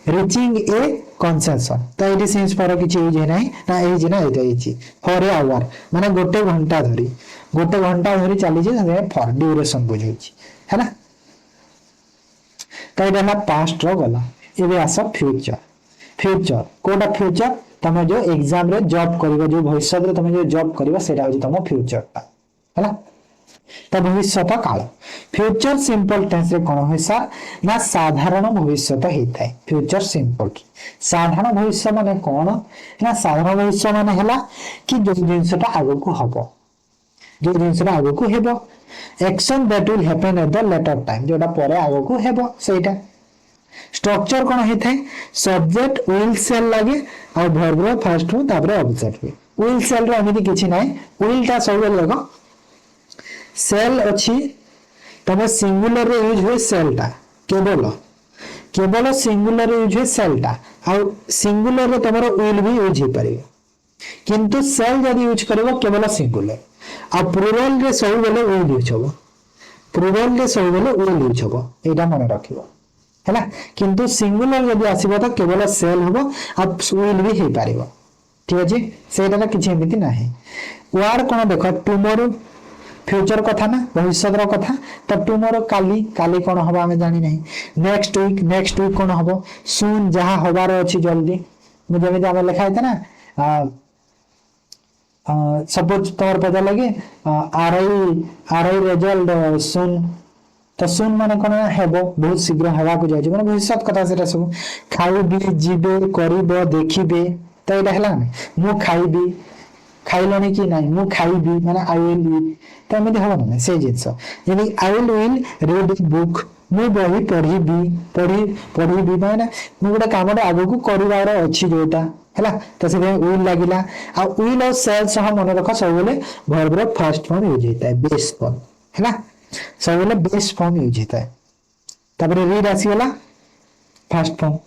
रीचिंग ए कंसेंसस तो एटी सेंस पर किछि यूज नाही ना एज ना एटा एची फॉर ए आवर माने गोटे घंटा धरी चली जे फॉर ड्यूरेशन बुझै छी है ना। तो एटा ना पास्ट रो गला एबे आस फ्यूचर कोटा फ्यूचर तमे जो एग्जाम रे जॉब करबो जो भविष्य रे तमे जो जॉब करबो सेटा होची तमो फ्यूचर ता है ना। तो भविष्य काल फ्यूचर सिंपल टेंस रे कोन होय सर ना साधारण भविष्य हेता है फ्यूचर सिंपल साधारण भविष्य माने कोन ना साधारण भविष्य माने हला कि जो जिंसटा आगो को हबो जो जिंसटा आगो को हेबो action that will happen at the later time जोटा परे आगो को हेबो सेटा स्ट्रक्चर कोन हेता है सब्जेक्ट विल सेल लागे और वर्ब रो फर्स्ट रो तापर ऑब्जेक्ट विल सेल रो एमिति किछि नाही विल ता सब लगो सेल अच्छी तब सिंगुलर रे यूज हुए सेल टा केवल सिंगुलर रे यूज हुए सेल टा और सिंगुलर रे तमरो विल भी यूज हो परिबो किंतु सेल जदी यूज करबो केवल सिंगुलर आ प्लुरल रे सब बेले विल यूज होबो प्लुरल रे सब बेले विल यूज होबो एटा मन रखिबो हैला किंतु सिंगुलर जदी आसीबो तो केवल सेल होबो आ विल भी हे परिबो ठीक अछि सेटा किछि एमिति नाही वर्ड कोन देखो टुमोरो फ्यूचर कथा ना भविष्य रो कथा तो टुमोरो काली काली कोन हबो हमें जानि नहीं नेक्स्ट वीक कोन हबो सून जहा होबार अछि जल्दी मु जेमे हम लिखा है ना सपोज तोर पता लगे आरआई रिजल्ट सून तो सून माने कोन हेबो बहुत शीघ्र हेबा को जाय माने भविष्य कथा सेटा सब खाइबी जीबे करिबो देखिबे तो एटा हला मु खाइबी खाइलनी कि नहीं मु खाइबी माने आई विल ईट तो एमिति हबो ना से जिंस यदि आई विल रीड बुक मु बही पढ़ी माने मु गोटे कामडे आगो को करिवार अछि जोटा हैला तो से विल लागिला आ विल और सेल सह मन रख सब बेले verb row first form use होता है बेस फॉर्म हैला सब बेले बेस फॉर्म यूज होता है तबरे रीड आसीला फर्स्ट फॉर्म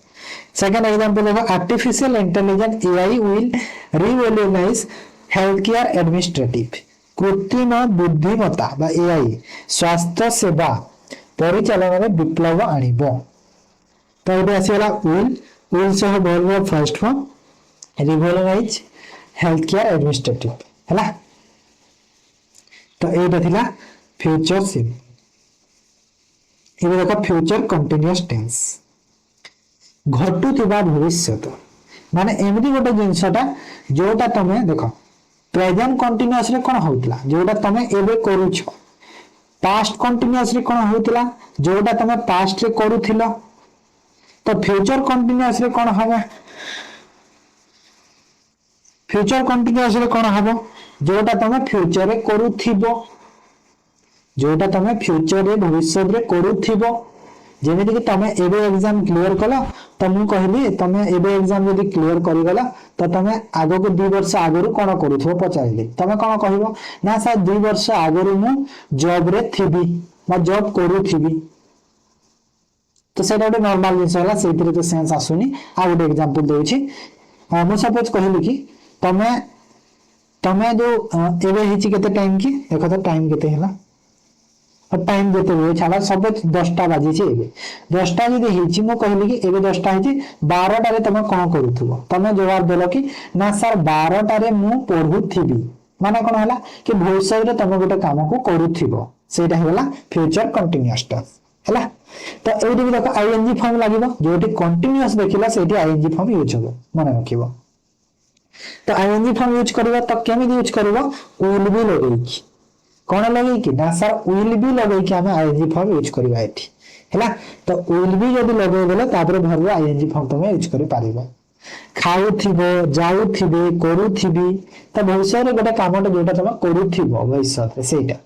सेकंड एग्जांपल देखो artificial intelligence AI will revolutionise health care administrative कृत्रिम बुद्धिमत्ता बा एआई स्वास्थ्य सेवा परिचालन में विप्लव आनिबो तो ये आसीला विल सह verb first form revolutionise health care administrative हैला तो एटा थिला फ्यूचर सिम ये देखो फ्यूचर कंटीन्यूअस टेंस घटुथिबा भविष्य माने एमदी गोटे जिंसटा जोटा तमे देखो प्रेजेंट कंटीन्यूअस रे कोन होतला जोटा तमे एबे करूछ पास्ट कंटीन्यूअस रे कोन होतला जोटा तमे पास्ट रे करूथिलो तो फ्यूचर कंटीन्यूअस रे कोन हबो फ्यूचर कंटीन्यूअस रे कोन हबो जोटा तमे फ्यूचर रे करूथिबो जोटा तमे फ्यूचर रे भविष्य रे करूथिबो जेमिति कि तमे एबे एग्जाम क्लियर कलो तो मु कहली तमे एबे एग्जाम यदि क्लियर करि गला तो तमे आगो को 2 वर्ष आगरु कोन करूथो पचाइली तमे कोन कहबो ना सर 2 वर्ष आगरु मु जॉब रे थिबी बा जॉब करूथिबी तो सेटा ଗୋଟେ नॉर्मल जिंस होला सेतिरे तो सेंस आसुनी आ ଗୋଟେ एग्जांपल देउछि मु सपोज कहली कि तमे जो एबे हिची केते टाइम की देखो तो टाइम केते हला और टाइम देते हुए छाड़ा सब 10टा बाजी छे एबे 10टा जदी हिची मु कहली कि एबे 10टा हिची 12टा रे तमे कोन करूथबो तमे जवाब देलो कि ना सर 12टा रे मु पढुथिबी माने कोन हला कि भविष्य रे तमे गोटे काम को करूथिबो सेटा हेला फ्यूचर कंटीन्यूअस टेंस हला तो एडी भी देखो आईएनजी फॉर्म लागिबो जोटी कंटीन्यूअस देखिला सेठी आईएनजी फॉर्म यूज होबो माने रखिबो तो आईएनजी फॉर्म यूज करबो तो केमि यूज करबो विल बी लगेकी कोन लगे कि ना सर विल बी लगे कि हम आईएनजी फॉर्म यूज करबा एठी हैला तो विल बी जदी लगे गेले तापर भरबो आईएनजी फॉर्म तमे यूज करि पारिबो ଖାଉଥିବ ଯାଉଥିବେ କରୁଥିବି ତ ଭବିଷ୍ୟତରେ ଗୋଟେ କାମଟା ଯୋଉଟା ତମେ କରୁଥିବ ଭବିଷ୍ୟତରେ ସେଇଟା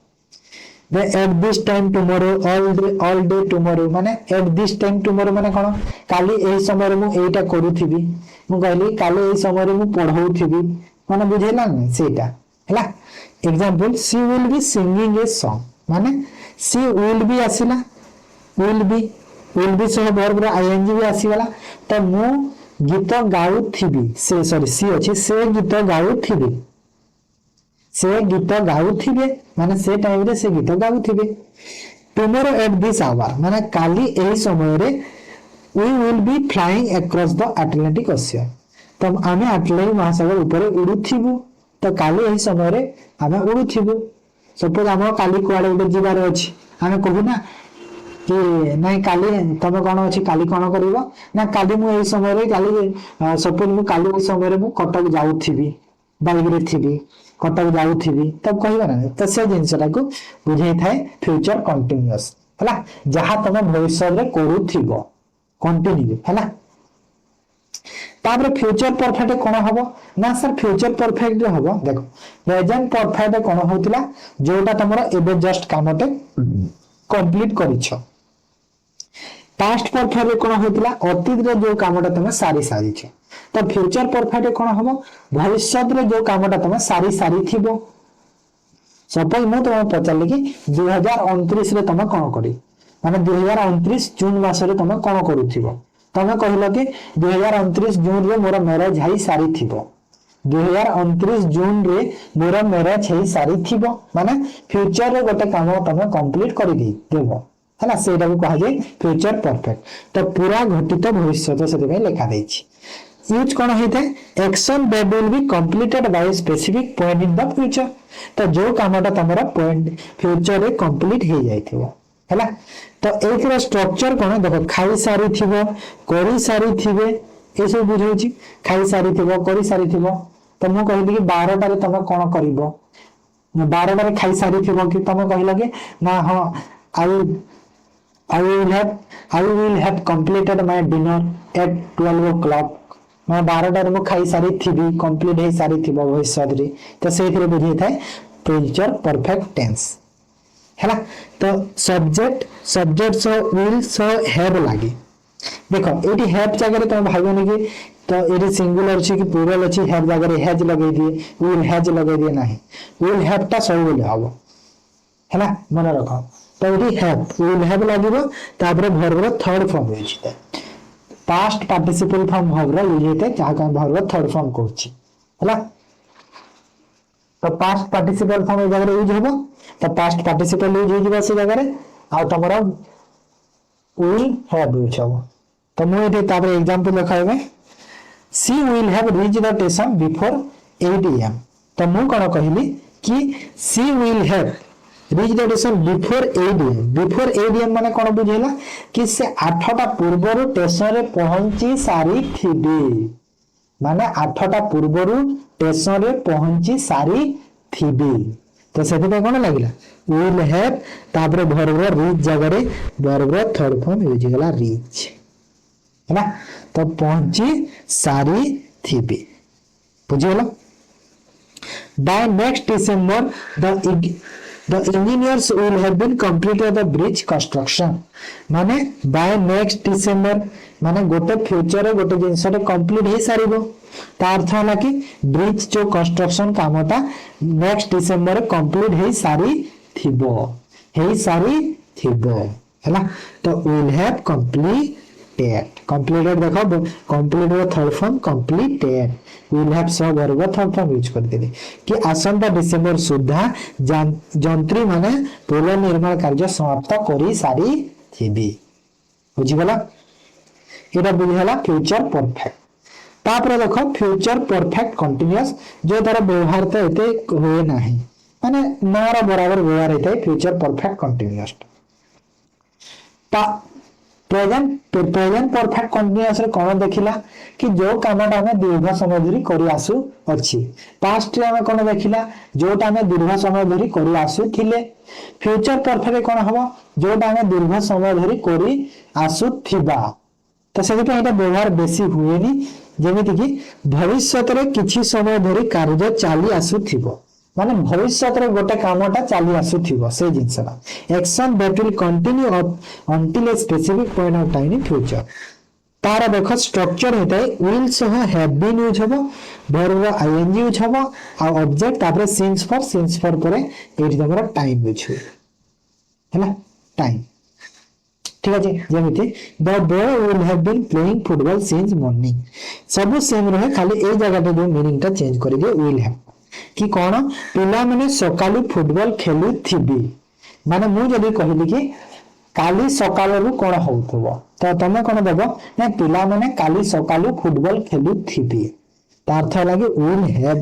at this time tomorrow all day tomorrow ମାନେ at this time tomorrow ମାନେ କଣ କାଲି ଏହି ସମୟରେ ମୁଁ ଏଇଟା କରୁଥିବି ମୁଁ କହିଲି କାଲି ଏହି ସମୟରେ ମୁଁ ପଢଉଥିବି ମାନେ ବୁଝେଇଲା ନା ସେଇଟା ହେଲା example she will be singing a song ମାନେ she will be ଆସିଲା will be ସହ verb ର ing ବି ଆସିଗଲା ତ ମୁଁ ଗୀତ ଗାଉଥିବି ସେ ସରି ସି ଅଛି ସେ ଗୀତ ଗାଉଥିବି से गीत गाउथिबे माने से टाइम रे से गीत गाउथिबे टुमोरो एट दिस आवर माने काली एही समय रे we will be flying across the Atlantic Ocean तो आमे अटलांटिक महासागर ऊपर उड़ुथिबु तो काली एही समय रे आमे उड़ुथिबु सपोज हम काली कुआडे उडे जिबार अछि आमे कहू ना कि नहीं काली तमे कोन अछि काली कोन करबो ना काली मु एही समय रे काली सपोज मु काली एही समय रे मु कटक जाउथिबी बाइक रे थिबी कटक जाउथिबी तब कहबा ना तो से जिंसटा को बुझाई थाए फ्यूचर कंटीन्यूअस हला जहां तमे भविष्य रे करूथिबो कंटिन्यू हला तापर फ्यूचर परफेक्ट कोन हबो ना सर फ्यूचर परफेक्ट रे हबो देखो प्रेजेंट परफेक्ट कोन होतिला जोटा तमरो एबे जस्ट कामटे कंप्लीट करिछो पास्ट परफेक्ट रे कोन होतिला अतीत रे जो कामटा तमे सारी सारी छे तो फ्यूचर परफेक्ट कोन हबो भविष्य रे जो कामटा तमे सारी सारी थिबो सपोज मु तमे पचारले कि 2029 रे तमे कोन करी माने 2029 जून मास रे तमे कोन करूथिबो तमे कहिलो कि 2029 जून रे मोर मैरिज हाई सारी थिबो 2029 जून रे मोर मैरिज हाई सारी थिबो माने फ्यूचर रे गोटे काम तमे कंप्लीट करि देबो हला सेटा को कहा जाय फ्यूचर परफेक्ट तो पूरा घटित भविष्य तो सेते लेखा देछि यूज कोन होइते action that will be completed by specific point in the future तो जो कामटा तमरा पॉइंट फ्यूचर रे कंप्लीट हे जाइथिबो हला तो एकर स्ट्रक्चर कोन देखो खाई सारी थिबो करी सारी थिबे ए सब बुझौछि खाई सारी थिबो करी सारी थिबो तो मु कहिली कि 12 टा रे तमे कोन करिवो 12 टा रे खाई सारी थिबो कि तमे कहिला कि ना हां I will have completed my dinner at 12 o'clock मैं 12 टा रे खाई सारी थिबी कंप्लीट हे सारी थिबो भविष्य रे तो सेथिरे बुझी थाए फ्यूचर परफेक्ट टेंस हैला तो subject so will so have लागी देखो एटी हैव जगह रे तुम भाइबोनी कि तो एटी सिंगुलर अछि कि प्लुरल अछि हैव जगह रे हैज लगे दिए विल हैज लगे दिए नाही विल हैव ता सब बोले हबो हैला मन रखो तो एटी हैव विल हैव लागिबो तापर वर्ब रो थर्ड फॉर्म होइछि पास्ट पार्टिसिपल फॉर्म वर्ब रो यूज हेते जहा का वर्ब रो थर्ड फॉर्म कहउछि हैला तो पास्ट पार्टिसिपल फॉर्म ए जगह रे यूज होबो तो पास्ट पार्टिसिपल यूज होइबो से जगह रे आ तमरा विल हैव यूज होबो तो मु एते तापर एग्जांपल देखाइबे she will have reach the station before 8 am तो मु कोन कहिली कि she will have reach the station before 8 am before 8 am माने कोन बुझेला कि से 8 टा पूर्वरु स्टेशन रे पहुंची सारी थिबे माने 8 टा पूर्वरु स्टेशन रे पहुंची सारी थिबे तो सेति पे कोन लागिला विल हैव तापर वर्ब रीच जगह रे वर्ब थर्ड फॉर्म यूज होला रीच है ना तो पहुंची सारी थिबे बुझियला by next December the engineers will have been completed the bridge construction माने बाय नेक्स्ट डिसेंबर माने गोटे फ्यूचर गोटे जिंस रे कंप्लीट हे सारिबो ता अर्थ होला कि ब्रिज जो कंस्ट्रक्शन कामटा नेक्स्ट डिसेंबर रे कंप्लीट हे सारी थिबो हैला तो विल हैव completed देखो कंप्लीट रो third form completed will have so verb third form use कर देली कि आसंता डिसेंबर सुद्धा जंत्री माने पूर्ण निर्माण कार्य समाप्त करी सारी थिबी बुझी गला एटा बुझला फ्यूचर परफेक्ट तापर देखो फ्यूचर परफेक्ट कंटीन्यूअस जो तार व्यवहार तो एते होए नाही माने नारा बराबर व्यवहार हेते future perfect continuous present perfect continuous रे कोन देखिला कि जो कामटा हमें दीर्घ समय धरि करि आसु अछि पास्ट रे हमें कोन देखिला जोटा हमें दीर्घ समय धरि करि आसु थिले फ्यूचर परफेक्ट कोन हबो जोटा हमें दीर्घ समय धरि करि आसु थिबा तो से एटा व्यवहार बेसी हुएनी जेमिति कि भविष्य रे किछि समय धरि कार्य चली आसुथिबो माने भविष्य रे गोटे कामटा चली आसुथिबो से जिंसला action that will continue up until a specific point of time in future तार देख स्ट्रक्चर होता है विल सह हैव बीन यूज हबो वर्ब रो आईएनजी यूज हबो आ ऑब्जेक्ट तापर सिंस फॉर परे एठी तमरा टाइम यूज हो हैला टाइम ठीक है जेमिति the boy will have been playing football since morning सब सेम रहे खाली ए जगह जो मीनिंग टा चेंज कर दिए विल हैव कि कोन पिला माने सकालू फुटबॉल खेलु थिबी माने मु जदी कहली कि काली सकालू कोन होउथबो तो तमे कोन देबो ना पिला माने काली सकालू फुटबॉल खेलु थिबी ता अर्थ लागे विल हैव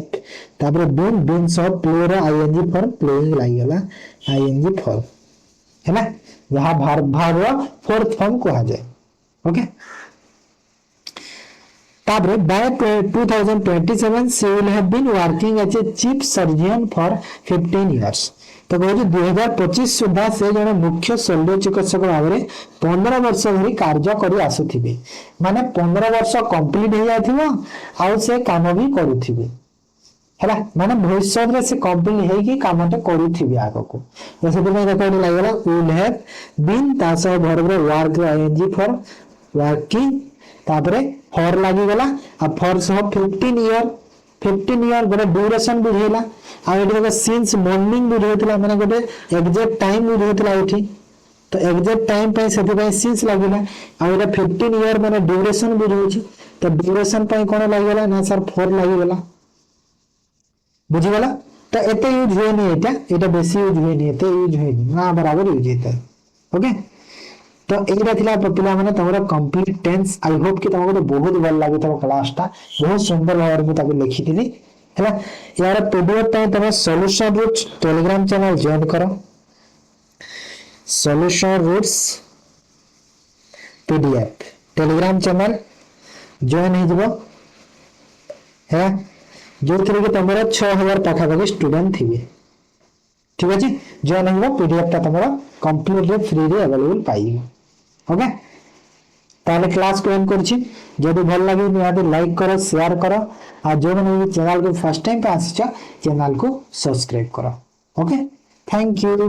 तापर बीन सो प्ले रो आईएनजी फॉर प्लेइंग लागि गला आईएनजी फॉर है ना जहां भार फोर्थ फॉर्म कहा जाए okay ताबरे bye 2027 she will have been working as a chief surgeon for 15 years तो कहू 2025 सुधा से जने मुख्य शल्य चिकित्सक भाव में 15 वर्ष धरी कार्य करी आसुथिबे माने 15 वर्ष कंप्लीट हो जाथिबो आ से काम भी करूथिबे हैला माने भविष्य रे से कंप्लीट हे कि कामटे करूथिबे आगो को जैसे तुम्हें देखो लागला विल हैव बीन तासा वर्ब रे वर्क आईएनजी फॉर वर्किंग तापरे फॉर लागि गला आ फॉर सह 15 ईयर गोटे ड्यूरेशन बुझेला आ एठी देखो सिंस मॉर्निंग बुझेतला माने गोटे एग्जैक्ट टाइम बुझेतला एठी तो एग्जैक्ट टाइम पे सेति पे सिंस लागिला आ एटा 15 ईयर माने ड्यूरेशन बुझौछि तो ड्यूरेशन पे कोन लागि गला ना सर फॉर लागि गला बुझी गला तो एते यूज होय नै एटा बेसी यूज होय नै एते यूज होय नै ना बराबर यूज हेता ओके तो एटा थिला पिला माने तमरा कंप्लीट टेंस आई होप कि तमको बहुत भल लागो तम क्लासटा बहुत सुंदर भाବରେ ମୁଁ ताको लिखिथिनी हैला यार पीडीएफ पे तम solution roots Telegram channel join करो solution roots PDF Telegram channel join हो जबो है जो थरे के तमरा 6000 पाखा पाखी स्टूडेंट थिबे ठीक अछि जॉइन हो पीडीएफ ता तमरा कंप्लीटली फ्री रे अवेलेबल पाइबो ओके ताले क्लास को एंड करछि जदि भल लागे निहाती लाइक करो शेयर करो आ जो मन चैनल को फर्स्ट टाइम पे आछा चैनल को सब्सक्राइब करो ओके थैंक यू।